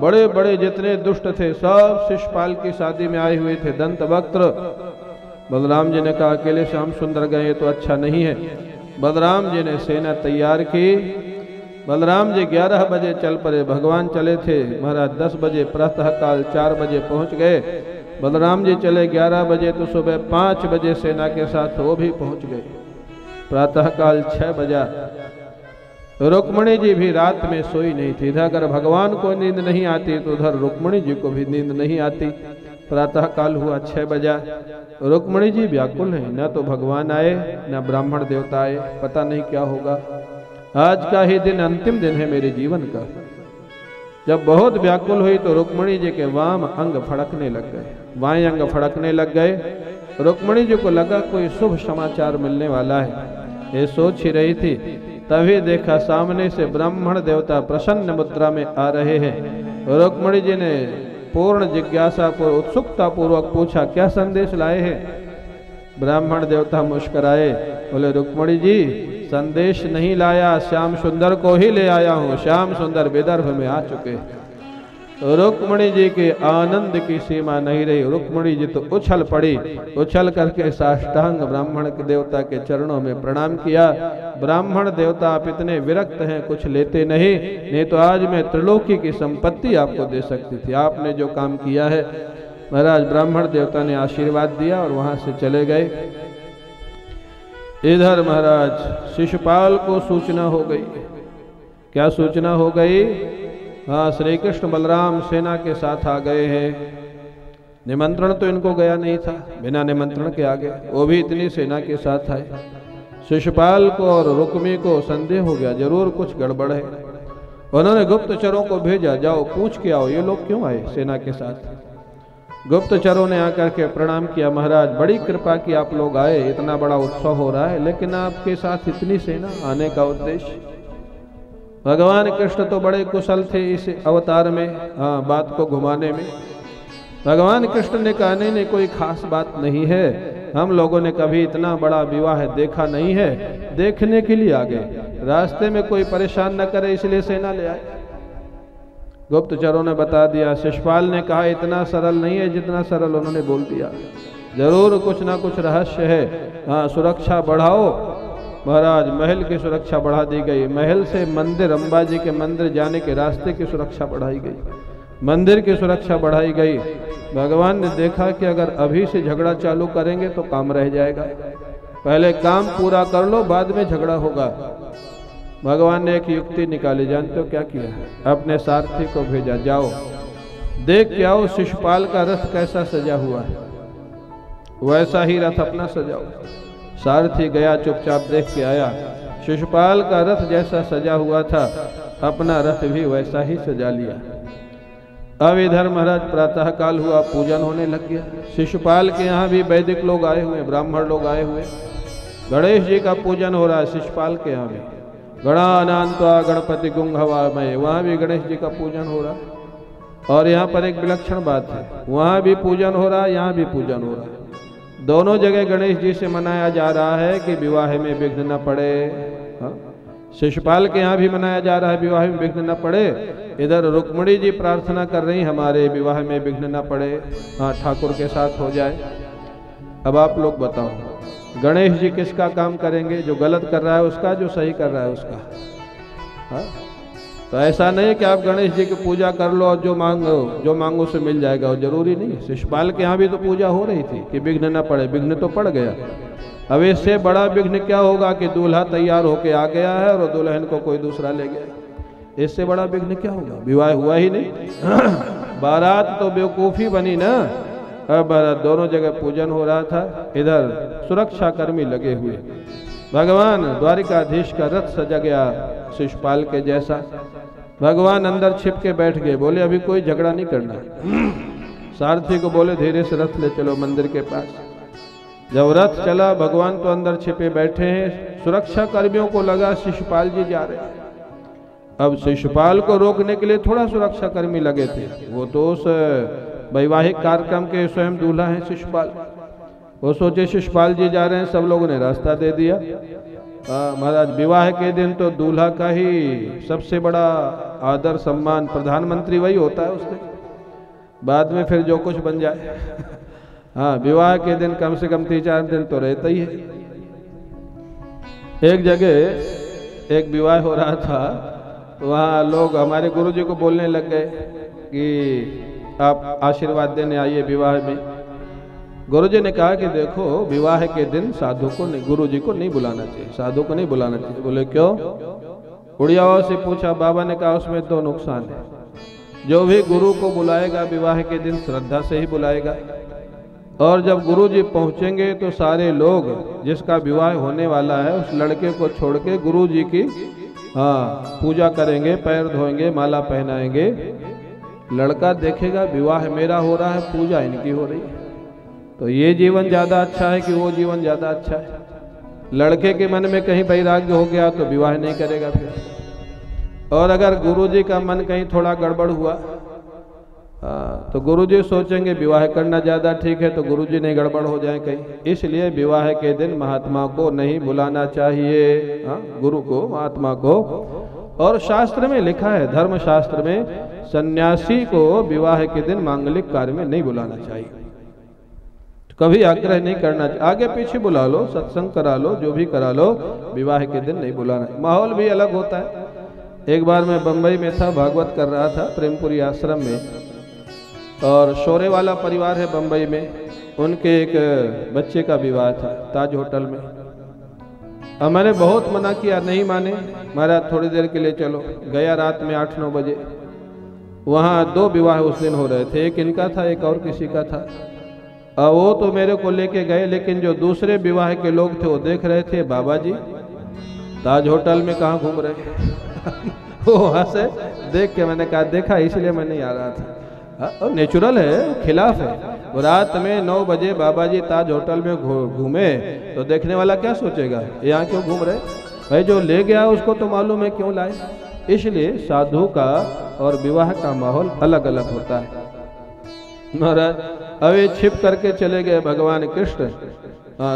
बड़े बड़े जितने दुष्ट थे सब शिशुपाल की शादी में आए हुए थे। दंतवक्त्र। बलराम जी ने कहा अकेले श्याम सुंदर गए तो अच्छा नहीं है। बलराम जी ने सेना तैयार की। बलराम जी 11 बजे चल पड़े। भगवान चले थे महाराज 10 बजे प्रातः काल 4 बजे पहुंच गए। बलराम जी चले 11 बजे तो सुबह 5 बजे सेना के साथ वो भी पहुंच गए। प्रातः काल 6 बजा। रुक्मिणी जी भी रात में सोई नहीं थी। इधर अगर भगवान को नींद नहीं आती तो उधर रुक्मिणी जी को भी नींद नहीं आती। प्रातः काल हुआ 6 बजा। रुक्मिणी जी व्याकुल है, न तो भगवान आए न ब्राह्मण देवता आए, पता नहीं क्या होगा। आज का ही दिन अंतिम दिन है मेरे जीवन का। जब बहुत व्याकुल हुई तो रुक्मिणी जी के वाम अंग फड़कने लग गए, बाएं अंग फड़कने लग गए। रुक्मिणी जी को लगा कोई शुभ समाचार मिलने वाला है, ये सोच ही रही थी। तभी देखा सामने से ब्राह्मण देवता प्रसन्न मुद्रा में आ रहे हैं। रुक्मिणी जी ने पूर्ण जिज्ञासा पर उत्सुकता पूर्वक पूछा क्या संदेश लाए हैं? ब्राह्मण देवता मुस्कुराए, बोले रुक्मिणी जी संदेश नहीं लाया, श्याम सुंदर को ही ले आया हूँ। श्याम सुंदर विदर्भ में आ चुके। रुक्मिणी जी के आनंद की सीमा नहीं रही। रुक्मिणी जी तो उछल पड़ी, उछल करके साष्टांग ब्राह्मण के देवता के चरणों में प्रणाम किया। ब्राह्मण देवता आप इतने विरक्त हैं, कुछ लेते नहीं तो आज मैं त्रिलोकी की संपत्ति आपको दे सकती थी। आपने जो काम किया है। महाराज ब्राह्मण देवता ने आशीर्वाद दिया और वहां से चले गए। इधर महाराज शिशुपाल को सूचना हो गई। क्या सूचना हो गई? हाँ, श्री कृष्ण बलराम सेना के साथ आ गए हैं। निमंत्रण तो इनको गया नहीं था, बिना निमंत्रण के आ गए, वो भी इतनी सेना के साथ आए। शिशुपाल को और रुक्मी को संदेह हो गया, जरूर कुछ गड़बड़ है। उन्होंने गुप्तचरों को भेजा, जाओ पूछ के आओ ये लोग क्यों आए सेना के साथ। गुप्तचरों ने आकर के प्रणाम किया, महाराज बड़ी कृपा की आप लोग आए, इतना बड़ा उत्सव हो रहा है, लेकिन आपके साथ इतनी सेना आने का उद्देश्य? भगवान कृष्ण तो बड़े कुशल थे इस अवतार में, हाँ, बात को घुमाने में। भगवान कृष्ण ने कहा नहीं कोई खास बात नहीं है, हम लोगों ने कभी इतना बड़ा विवाह देखा नहीं है, देखने के लिए आ गए, रास्ते में कोई परेशान न करे इसलिए सेना ले आए। गुप्तचरों ने बता दिया। शिशुपाल ने कहा इतना सरल नहीं है जितना सरल उन्होंने बोल दिया, जरूर कुछ ना कुछ रहस्य है। हाँ, सुरक्षा बढ़ाओ। महाराज महल की सुरक्षा बढ़ा दी गई। महल से मंदिर, अंबा जी के मंदिर जाने के रास्ते की सुरक्षा बढ़ाई गई, मंदिर की सुरक्षा बढ़ाई गई। भगवान ने देखा कि अगर अभी से झगड़ा चालू करेंगे तो काम रह जाएगा, पहले काम पूरा कर लो, बाद में झगड़ा होगा। भगवान ने एक युक्ति निकाली, जानते हो क्या किया? अपने सारथी को भेजा, जाओ देख के आओ शिशुपाल का रथ कैसा सजा हुआ है, वैसा ही रथ अपना सजाओ। सारथी गया, चुपचाप देख के आया, शिशुपाल का रथ जैसा सजा हुआ था अपना रथ भी वैसा ही सजा लिया। अब इधर महाराज प्रातः काल हुआ, पूजन होने लग गया। शिशुपाल के यहाँ भी वैदिक लोग आए हुए, ब्राह्मण लोग आए हुए, गणेश जी का पूजन हो रहा है शिशुपाल के यहाँ भी। गणानान्त्वा गणपति गुंग हवामहे, वहाँ भी गणेश जी का पूजन हो रहा है। और यहाँ पर एक विलक्षण बात है, वहाँ भी पूजन हो रहा है, यहाँ भी पूजन हो रहा है। दोनों जगह गणेश जी से मनाया जा रहा है कि विवाह में विघ्न न पड़े। हाँ? शिशुपाल के यहाँ भी मनाया जा रहा है विवाह में विघ्न न पड़े। इधर रुक्मिणी जी प्रार्थना कर रही हमारे विवाह में विघ्न न पड़े, हाँ ठाकुर के साथ हो जाए। अब आप लोग बताओ, गणेश जी किसका काम करेंगे? जो गलत कर रहा है उसका, जो सही कर रहा है उसका? हाँ? तो ऐसा नहीं है कि आप गणेश जी की पूजा कर लो और जो मांगो से मिल जाएगा, वो जरूरी नहीं। शिशुपाल के यहाँ भी तो पूजा हो रही थी कि विघ्न न पड़े, विघ्न तो पड़ गया। अब इससे बड़ा विघ्न क्या होगा कि दूल्हा तैयार होके आ गया है और दुल्हन को कोई दूसरा ले गया। इससे बड़ा विघ्न क्या होगा? विवाह हुआ ही नहीं। बारात तो बेवकूफ़ी बनी ना। अब दोनों जगह पूजन हो रहा था, इधर सुरक्षा कर्मी लगे हुए। भगवान द्वारिकाधीश का रथ सजा गया शिशुपाल के जैसा। भगवान अंदर छिप के बैठ गए, बोले अभी कोई झगड़ा नहीं करना। सारथी को बोले धीरे से रथ ले चलो मंदिर के पास। जब रथ चला, भगवान तो अंदर छिपे बैठे हैं। सुरक्षा कर्मियों को लगा शिशुपाल जी जा रहे हैं। अब शिशुपाल को रोकने के लिए थोड़ा सुरक्षा कर्मी लगे थे, वो तो उस वैवाहिक कार्यक्रम के स्वयं दूल्हा हैं शिशुपाल। वो सोचे शिशुपाल जी जा रहे हैं, सब लोगों ने रास्ता दे दिया। महाराज विवाह के दिन तो दूल्हा का ही सबसे बड़ा आदर सम्मान, प्रधानमंत्री वही होता है उससे, बाद में फिर जो कुछ बन जाए। हाँ, विवाह के दिन कम से कम 3-4 दिन तो रहता ही है। एक जगह एक विवाह हो रहा था, वहाँ लोग हमारे गुरुजी को बोलने लग गए कि आप आशीर्वाद देने आइए विवाह में। गुरुजी ने कहा कि देखो विवाह के दिन साधु को नहीं, गुरुजी को नहीं बुलाना चाहिए, साधु को नहीं बुलाना चाहिए। बोले क्यों? उड़ियाओं से पूछा। बाबा ने कहा उसमें 2 नुकसान है। जो भी गुरु को बुलाएगा विवाह के दिन श्रद्धा से ही बुलाएगा, और जब गुरुजी पहुंचेंगे तो सारे लोग जिसका विवाह होने वाला है उस लड़के को छोड़ के गुरुजी की पूजा करेंगे, पैर धोएंगे, माला पहनाएंगे। लड़का देखेगा विवाह मेरा हो रहा है, पूजा इनकी हो रही है, तो ये जीवन ज्यादा अच्छा है कि वो जीवन ज्यादा अच्छा है? लड़के के मन में कहीं वैराग्य हो गया तो विवाह नहीं करेगा फिर। और अगर गुरुजी का मन कहीं थोड़ा गड़बड़ हुआ तो गुरुजी सोचेंगे विवाह करना ज्यादा ठीक है, तो गुरुजी नहीं गड़बड़ हो जाए कहीं। इसलिए विवाह के दिन महात्मा को नहीं बुलाना चाहिए, गुरु को, महात्मा को। और शास्त्र में लिखा है, धर्म शास्त्र में, सन्यासी को विवाह के दिन मांगलिक कार्य में नहीं बुलाना चाहिए। कभी आग्रह नहीं करना चाहिए, आगे पीछे बुला लो, सत्संग करा लो, जो भी करा लो, विवाह के दिन नहीं बुलाना। माहौल भी अलग होता है। एक बार मैं बम्बई में था, भागवत कर रहा था प्रेमपुरी आश्रम में, और शोरे वाला परिवार है बम्बई में, उनके एक बच्चे का विवाह था ताज होटल में। अब मैंने बहुत मना किया, नहीं माने। महाराज थोड़ी देर के लिए चलो, गया रात में 8-9 बजे। वहाँ 2 विवाह उस दिन हो रहे थे, एक इनका था, एक और किसी का था। वो तो मेरे को लेके गए, लेकिन जो दूसरे विवाह के लोग थे वो देख रहे थे, बाबा जी ताज होटल में कहाँ घूम रहे। वो वहाँ से देख के मैंने कहा देखा, इसलिए मैं नहीं आ रहा था। और नेचुरल है, खिलाफ है। वो रात में 9 बजे बाबा जी ताज होटल में घूमे तो देखने वाला क्या सोचेगा, यहाँ क्यों घूम रहे? भाई जो ले गया उसको तो मालूम है क्यों लाए। इसलिए साधु का और विवाह का माहौल अलग अलग होता है। महाराज अब ये छिप करके चले गए भगवान कृष्ण।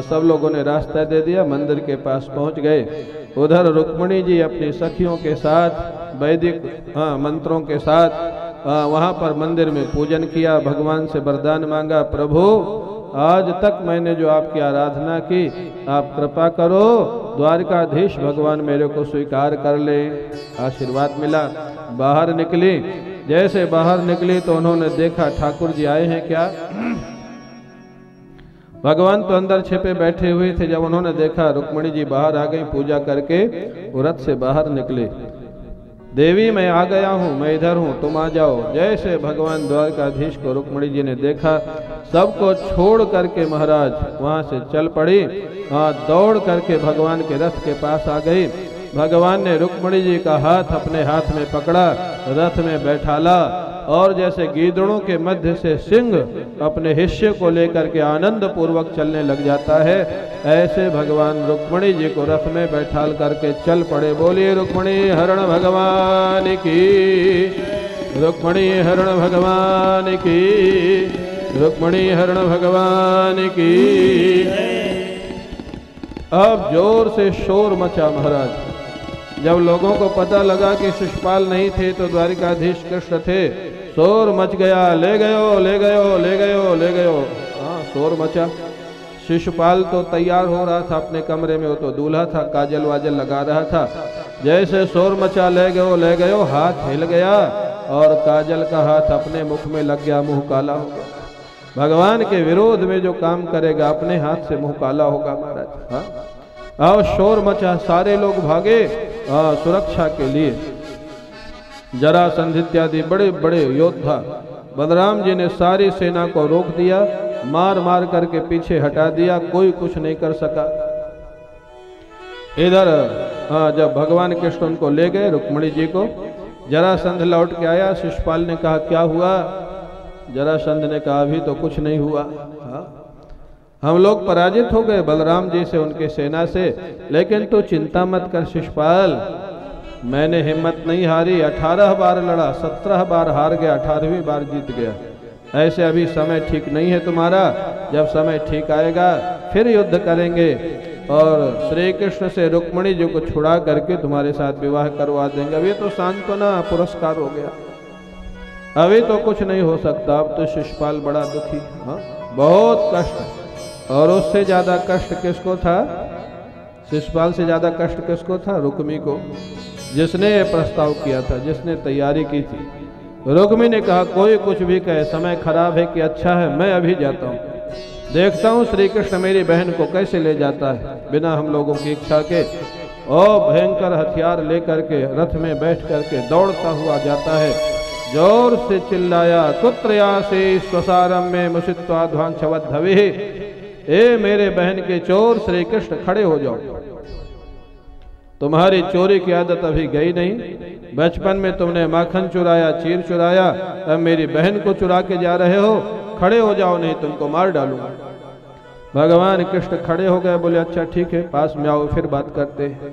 सब लोगों ने रास्ता दे दिया, मंदिर के पास पहुंच गए। उधर रुक्मिणी जी अपनी सखियों के साथ वैदिक मंत्रों के साथ वहाँ पर मंदिर में पूजन किया, भगवान से वरदान मांगा, प्रभु आज तक मैंने जो आपकी आराधना की, आप कृपा करो, द्वारकाधीश भगवान मेरे को स्वीकार कर ले। आशीर्वाद मिला। बाहर निकली, जैसे बाहर निकली तो उन्होंने देखा ठाकुर जी आए हैं क्या। भगवान तो अंदर छिपे बैठे हुए थे। जब उन्होंने देखा रुक्मिणी जी बाहर आ गई पूजा करके, रथ से बाहर निकले। देवी मैं आ गया हूँ, मैं इधर हूँ, तुम आ जाओ। जैसे भगवान द्वारकाधीश को रुक्मिणी जी ने देखा, सबको छोड़ करके महाराज वहाँ से चल पड़ी। दौड़ करके भगवान के रथ के पास आ गई। भगवान ने रुक्मिणी जी का हाथ अपने हाथ में पकड़ा, रथ में बैठाला और जैसे गीदड़ों के मध्य से सिंह अपने हिस्से को लेकर के आनंद पूर्वक चलने लग जाता है, ऐसे भगवान रुक्मिणी जी को रथ में बैठाल करके चल पड़े। बोलिए रुक्मिणी हरण भगवान की, रुक्मिणी हरण भगवान की, रुक्मिणी हरण भगवान की। अब जोर से शोर मचा महाराज। जब लोगों को पता लगा कि शिशुपाल नहीं थे तो द्वारिकाधीश कृष्ण थे, शोर मच गया, ले गयो ले गयो ले गयो ले गयो। हाँ, शोर मचा। शिशुपाल तो तैयार हो रहा था अपने कमरे में, वो तो दूल्हा था, काजल वाजल लगा रहा था। जैसे शोर मचा ले गयो, हाथ हिल गया और काजल का हाथ अपने मुख में लग गया, मुंह काला हो गया। भगवान के विरोध में जो काम करेगा अपने हाथ से मुंह काला होगा महाराज। हाँ, और शोर मचा, सारे लोग भागे सुरक्षा के लिए। जरासंध इत्यादि बड़े बड़े योद्धा, बलराम जी ने सारी सेना को रोक दिया, मार मार करके पीछे हटा दिया, कोई कुछ नहीं कर सका। इधर जब भगवान कृष्ण उनको ले गए रुक्मिणी जी को, जरासंध लौट के आया। शिशुपाल ने कहा क्या हुआ? जरासंध ने कहा अभी तो कुछ नहीं हुआ। हम लोग पराजित हो गए बलराम जी से, उनके सेना से, लेकिन तू चिंता मत कर शिशुपाल, मैंने हिम्मत नहीं हारी। 18 बार लड़ा, 17 बार हार गया, 18वीं बार जीत गया। ऐसे अभी समय ठीक नहीं है तुम्हारा, जब समय ठीक आएगा फिर युद्ध करेंगे और श्री कृष्ण से रुक्मिणी जी को छुड़ा करके तुम्हारे साथ विवाह करवा देंगे। अभी तो सांत्वना पुरस्कार हो गया, अभी तो कुछ नहीं हो सकता। अब तो शिशुपाल बड़ा दुखी, हाँ, बहुत कष्ट। और उससे ज्यादा कष्ट किसको था? शिशुपाल से ज्यादा कष्ट किसको था? रुक्मी को, जिसने ये प्रस्ताव किया था, जिसने तैयारी की थी। रुक्मी ने कहा कोई कुछ भी कहे, समय खराब है कि अच्छा है, मैं अभी जाता हूँ, देखता हूँ श्री कृष्ण मेरी बहन को कैसे ले जाता है बिना हम लोगों की इच्छा के। और भयंकर हथियार लेकर के रथ में बैठ करके दौड़ता हुआ जाता है। जोर से चिल्लाया, कुत्रयासे स्वसारम में मुसित्वा ध्वांछवद्धवे, ए मेरे बहन के चोर श्री कृष्ण खड़े हो जाओ, तुम्हारी चोरी की आदत अभी गई नहीं। बचपन में तुमने माखन चुराया, चीर चुराया, अब मेरी बहन को चुरा के जा रहे हो, खड़े हो जाओ नहीं तुमको मार डालूंगा। भगवान कृष्ण खड़े हो गए, बोले अच्छा ठीक है, पास में आओ फिर बात करते हैं।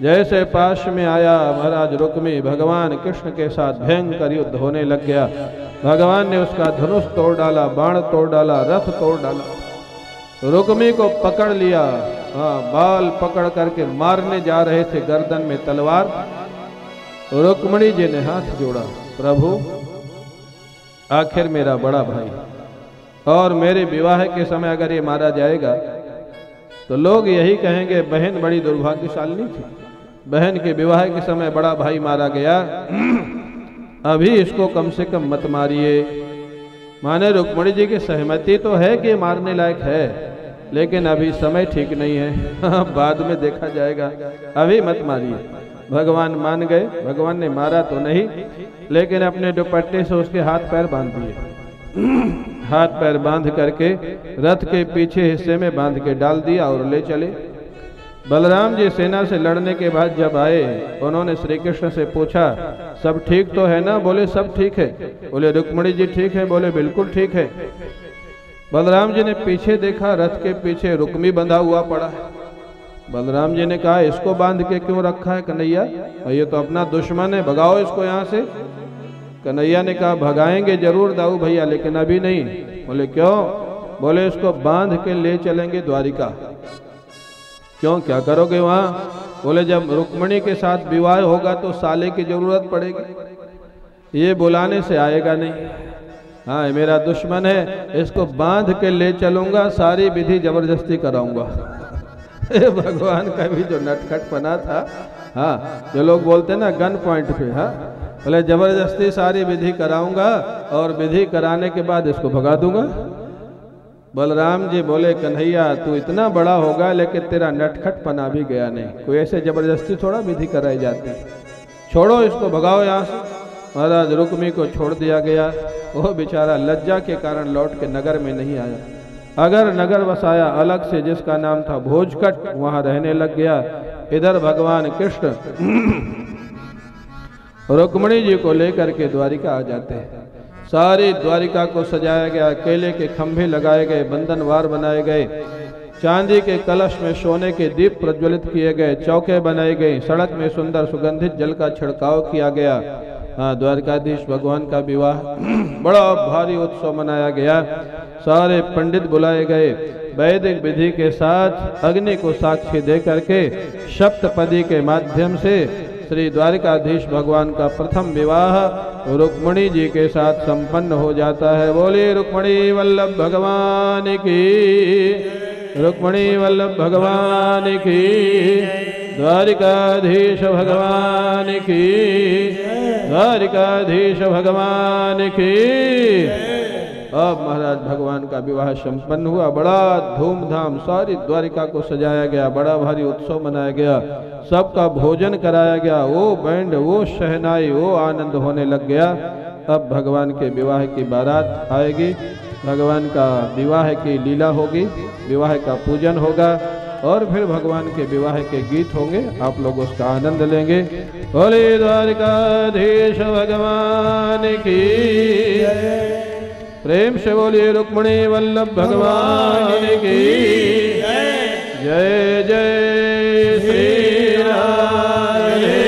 जैसे पास में आया महाराज रुक्मी, भगवान कृष्ण के साथ भयंकर युद्ध होने लग गया। भगवान ने उसका धनुष तोड़ डाला, बाण तोड़ डाला, रथ तोड़ डाला। रुक्मी को पकड़ लिया, हाँ, बाल पकड़ करके मारने जा रहे थे, गर्दन में तलवार। रुक्मिणी जी ने हाथ जोड़ा, प्रभु आखिर मेरा बड़ा भाई, और मेरे विवाह के समय अगर ये मारा जाएगा तो लोग यही कहेंगे बहन बड़ी दुर्भाग्यशालिनी थी, बहन के विवाह के समय बड़ा भाई मारा गया, अभी इसको कम से कम मत मारिए। माने रुक्मिणी जी की सहमति तो है कि मारने लायक है, लेकिन अभी समय ठीक नहीं है, बाद में देखा जाएगा, अभी मत मारिए। भगवान मान गए। भगवान ने मारा तो नहीं, लेकिन अपने दुपट्टे से उसके हाथ पैर बांध दिए। हाथ पैर बांध करके रथ के पीछे हिस्से में बांध के डाल दिया और ले चले। बलराम जी सेना से लड़ने के बाद जब आए, उन्होंने श्री कृष्ण से पूछा सब ठीक तो है ना? बोले सब ठीक है। बोले रुक्मिणी जी ठीक है? बोले बिल्कुल ठीक है। बलराम जी ने पीछे देखा, रथ के पीछे रुक्मी बंधा हुआ पड़ा है। बलराम जी ने कहा इसको बांध के क्यों रखा है कन्हैया? ये तो अपना दुश्मन है, भगाओ इसको यहाँ से। कन्हैया ने कहा भगाएंगे जरूर दाऊ भैया, लेकिन अभी नहीं। बोले क्यों? बोले इसको बांध के ले चलेंगे द्वारिका। क्यों, क्या करोगे वहां? बोले जब रुक्मिणी के साथ विवाह होगा तो साले की जरूरत पड़ेगी, ये बुलाने से आएगा नहीं। हाँ, मेरा दुश्मन है, इसको बांध के ले चलूंगा, सारी विधि जबरदस्ती कराऊंगा। भगवान का भी जो नटखटपना था, हाँ, जो लोग बोलते ना गन पॉइंट पे, हाँ, बोले जबरदस्ती सारी विधि कराऊंगा और विधि कराने के बाद इसको भगा दूंगा। बलराम जी बोले कन्हैया तू इतना बड़ा होगा, लेकिन तेरा नटखटपना भी गया नहीं, कोई ऐसे जबरदस्ती थोड़ा विधि कराई जाती है, छोड़ो इसको, भगाओ यहाँ से। महाराज रुक्मी को छोड़ दिया गया। वो बेचारा लज्जा के कारण लौट के नगर में नहीं आया। अगर नगर बसाया अलग से, जिसका नाम था भोजकट, वहां रहने लग गया। इधर भगवान कृष्ण रुक्मणी जी को लेकर के द्वारिका आ जाते हैं। सारी द्वारिका को सजाया गया, केले के खंभे लगाए गए, बंधनवार बनाए गए, चांदी के कलश में सोने के दीप प्रज्वलित किए गए, चौके बनाई गई, सड़क में सुंदर सुगंधित जल का छिड़काव किया गया। हाँ, द्वारकाधीश भगवान का विवाह बड़ा भारी उत्सव मनाया गया। सारे पंडित बुलाए गए, वैदिक विधि के साथ अग्नि को साक्षी दे करके सप्तपदी के माध्यम से श्री द्वारकाधीश भगवान का प्रथम विवाह रुक्मणी जी के साथ संपन्न हो जाता है। बोले रुक्मणी वल्लभ भगवान की, रुक्मणी वल्लभ भगवान की, द्वारिकाधीश भगवान की, द्वारिकाधीश भगवान की। अब महाराज भगवान का विवाह संपन्न हुआ। बड़ा धूमधाम सारी द्वारिका को सजाया गया, बड़ा भारी उत्सव मनाया गया, सबका भोजन कराया गया, वो बैंड, वो शहनाई, वो आनंद होने लग गया। अब भगवान के विवाह की बारात आएगी, भगवान का विवाह की लीला होगी, विवाह का पूजन होगा और फिर भगवान के विवाह के गीत होंगे, आप लोग उसका आनंद लेंगे। बोले द्वारकाधीश भगवान की, प्रेम से बोलिए रुक्मणी वल्लभ भगवान की जय जय श्री राधे।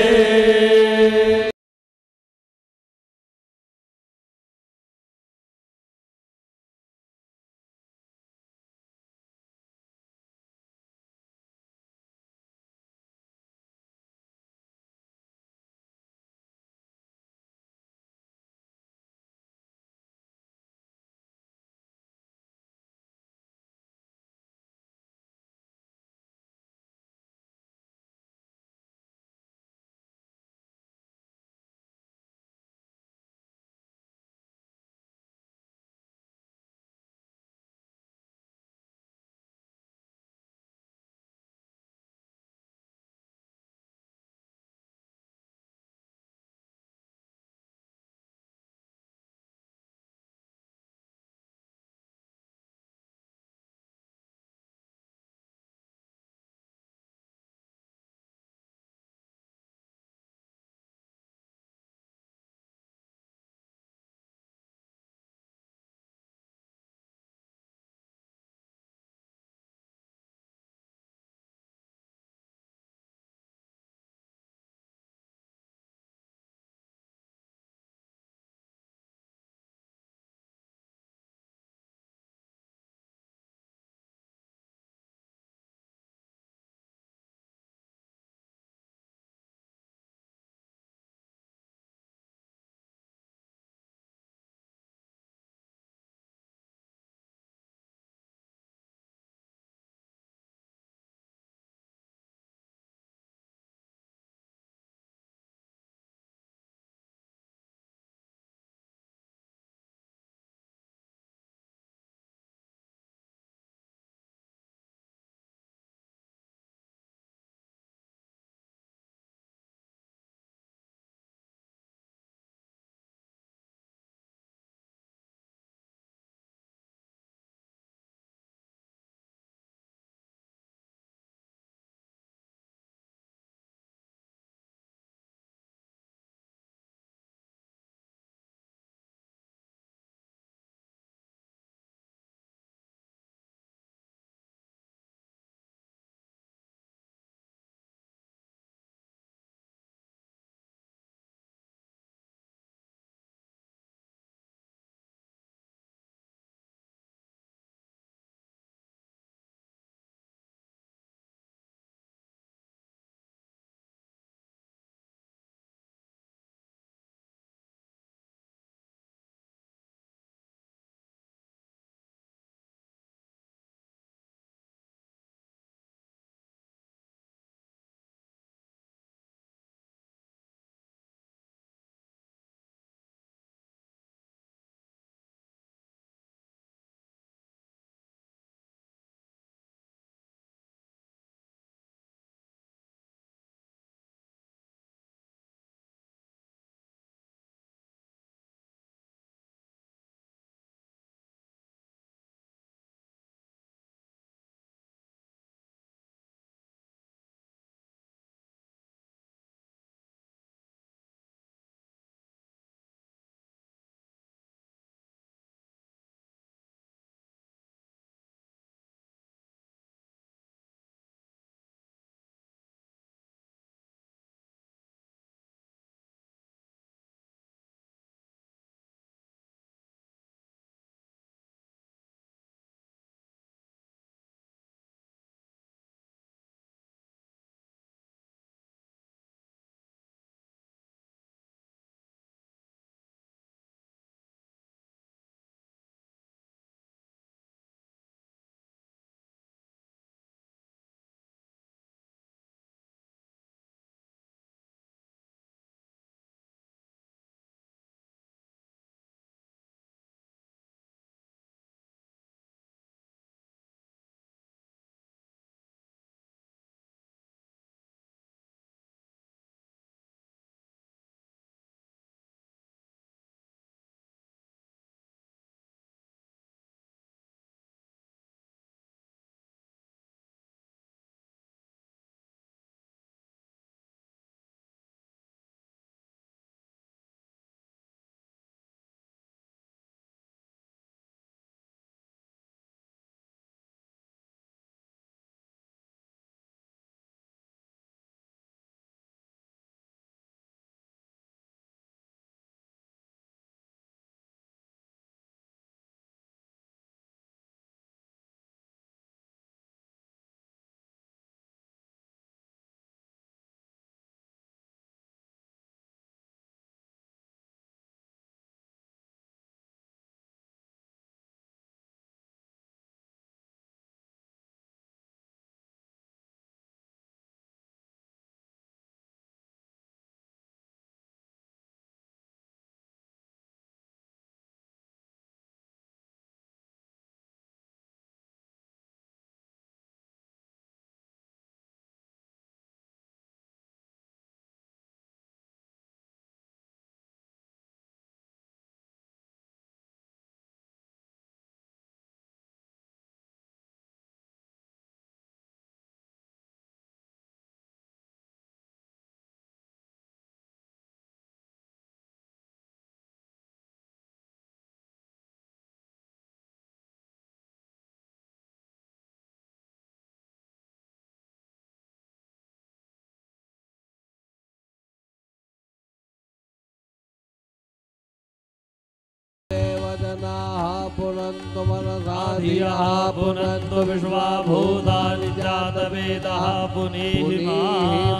धियः पुनन्तु विश्वा भूतानि जातवेदः पुनीहि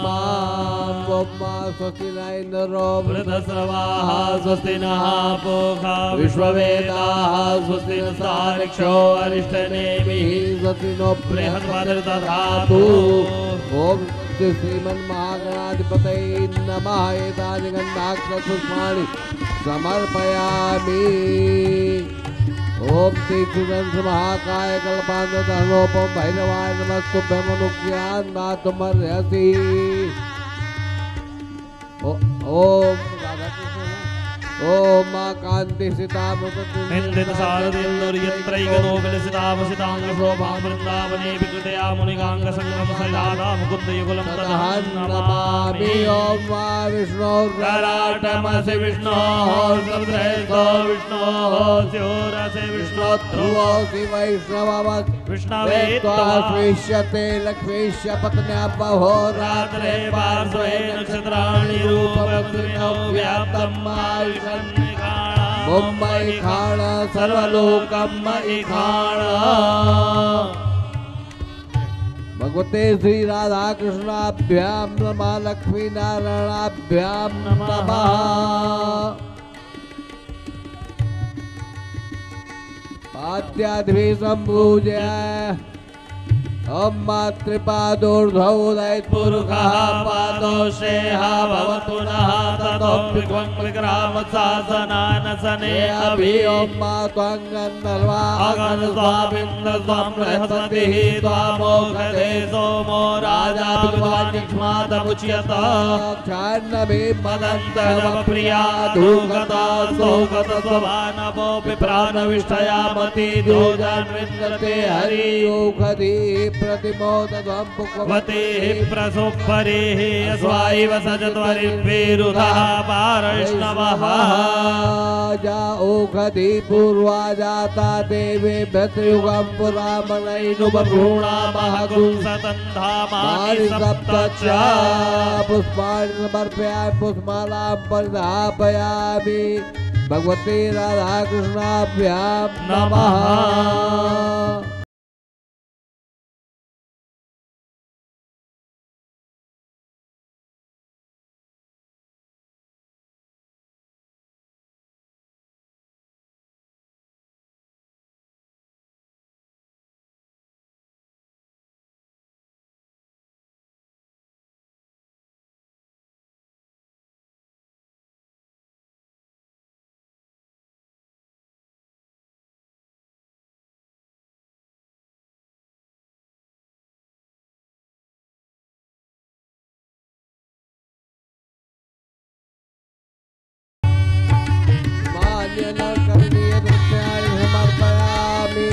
माम्। स्वस्ति न इन्द्रो वृद्धस्रवाः स्वस्ति नः पूषा विश्ववेदाः स्वस्ति नस्तार्क्ष्यो अरिष्टनेमिः स्वस्ति नो बृहस्पतिर्दधातु। ओम श्रीमन्महागणाधिपतये नमः। एतानि गन्धाक्षपुष्पाणि समर्पयामि। ओम श्री सुदर्शन महाकाय कल्पान्तधनोपम भैरवाय नमस्तुभ्यं अनुज्ञानातुमर्हसि। ओम राधा कृष्ण ओम मां कांति निंदित सारदेन्दुर्यत्रैकनो विलसितामसितांग शोभां वृंदावने विकृतया मुनिगांग संगम सैलादा मुकुन्द युगलं तदहं नमामि। ओम मा विष्णु कराटमसि विष्णोः सप्तैतो विष्णोः स्योरसि विष्णो ध्रुवोऽसि वैष्णववत् विष्णवे त्वाश्वेष्यते लक्ष्मीश्य पत्न्या बहोरात्रे पार्श्वे नक्षत्राणि रूपवक्त्रिणो व्याप्तं मायुषं मुंबई खाण सर्वलोकं मयि खाण। भगवते श्री राधा कृष्णाभ्यां नमः। लक्ष्मी नारायणाभ्यां नमः। पाद्याद्भिः सम्पूज्य ओम मातृपादोर्धौदयत्पुरुषः पादोषेह भवतु नः ततोऽप्यग्वं विग्रामशासनानसने अभि। ओम मा त्वङ्गन्धर्वा अगनस्वामिन्द्रस्वां बृहस्पतिः त्वामोघदे सोमो राजा विद्वान्यक्ष्मादमुच्यत। क्षान्नमे मदन्तर्वप्रिया धूगता सौगत स्वभानवोऽपि प्राणविष्ठयामति दोजान्विन्दते हरि ओखधि प्रतिमोदध्वं वतेः प्रसोपरेः अस्वाइव सजत्वरिर्विरुधः पारैष्णवः। जा ओखधि पूर्वा जाता देवे भद्रयुगं पुरामनैनुबभ्रूणामः गुंसतन्धामानि सप्त च। पुष्पाणि समर्पयामि पुष्पमालां परिधापयामि। भगवते राधा कृष्णाभ्यां नमः। करणीय दृश्याणि समर्पयामि।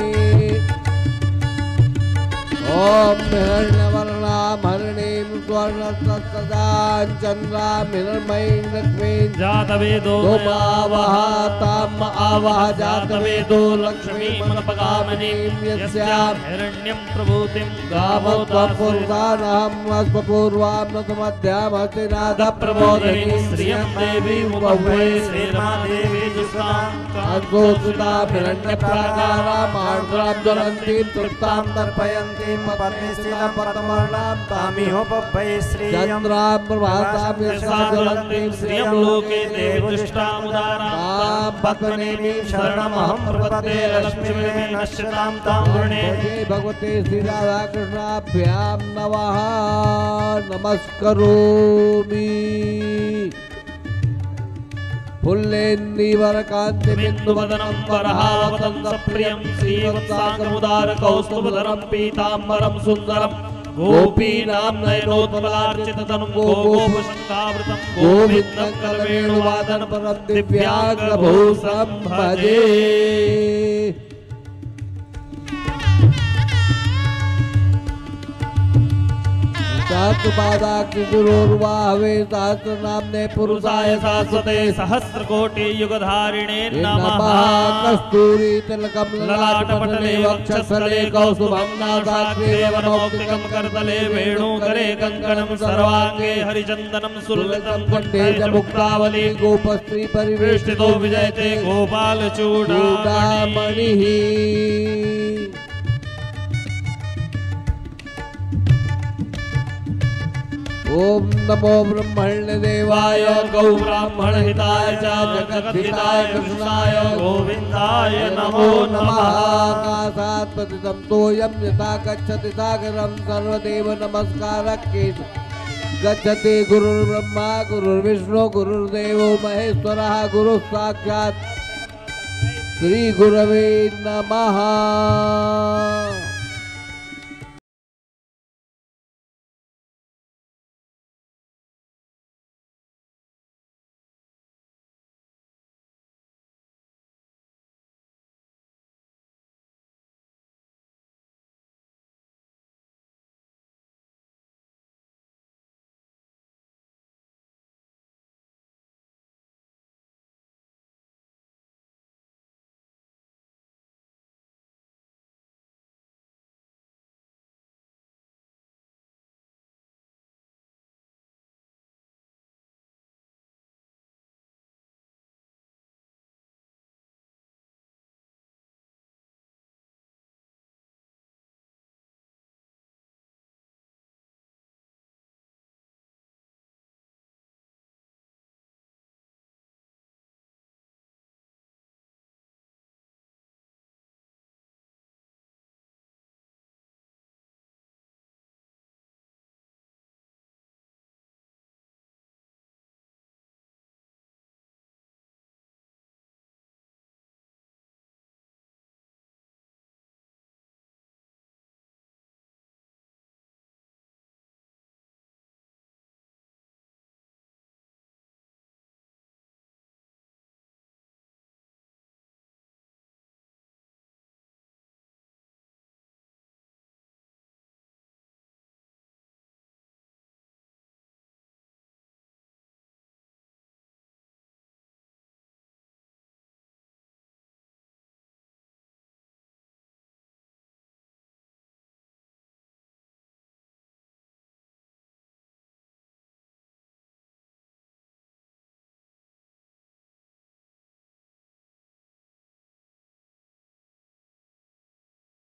ओम हिरण्यवर्णां हरिणीं स्वर्णसदां चन्द्रां हिरण्मयीं लक्ष्मीं जातवेदो धूमावह ताम् आवह जातवेदो लक्ष्मीमनपगामिनीं यस्यां हिरण्यं प्रभूतिं गावो त्वपुरुषानहम् अस्मपूर्वां न सुमध्यामस्तिनाथ प्रबोधिनीं श्रियं देवी मुपह्वे श्रीरमादेवी दुष्टां अंसोसुता हिरण्यप्राकारां आर्द्रां ज्वलन्तीं तृप्तां तर्पयन्तीं परमेश्वरं परमवर्णां तामिहोपभये श्रियं चन्द्रां प्रभासां ज्वलन्तीं श्रियं लोके देवदुष्टामुदारां पत्नीं शरणमहं प्रपद्ये लक्ष्मीं नश्यतां तां वृणे। भगवते श्री राधा कृष्णाभ्यां नमः। नमस्करोमि। फुल्लेन्दीवरकान्तिबिन्दुवदनं वरहावतंसप्रियं श्रीवत्साङ्गमुदारकौस्तुभधरं पीताम्बरं सुन्दरं गोपीनां नयनोत्पलार्चिततनुं गोगोपशङ्कावृतं गोविन्दं करवेणुवादनपरं दिव्याग्रभूषं भजे। सहस्रपादाक्षिगुरोर्वाहवे सहस्रनाम्ने पुरुषाय शाश्वते सहस्रकोटियुगधारिणे नमः। कस्तूरी तिलकं ललाटपटले वक्षस्थले कौस्तुभं नासाग्रे वनमौक्तिकं करतले वेणुकरे कङ्कणं सर्वाङ्गे हरिचन्दनं सुललितं कण्ठे च मुक्तावली गोपस्त्री परिवेष्टितो विजयते गोपालचूडामणिः। ओम नमो ब्रह्मण्य देवाय गौ ब्राह्मण हिताय च जगद्धिताय कृष्णाय गोविंदाय नमो नमः। आकाशात् पतितं तोयं यथा गच्छति सागरं सर्वदेव नमस्कारः गच्छति गुरुर्ब्रह्मा गुरुर्विष्णु गुरुर्देवो महेश्वरः गुरुः साक्षात् श्री गुरवे नमः।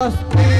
स्वस्ति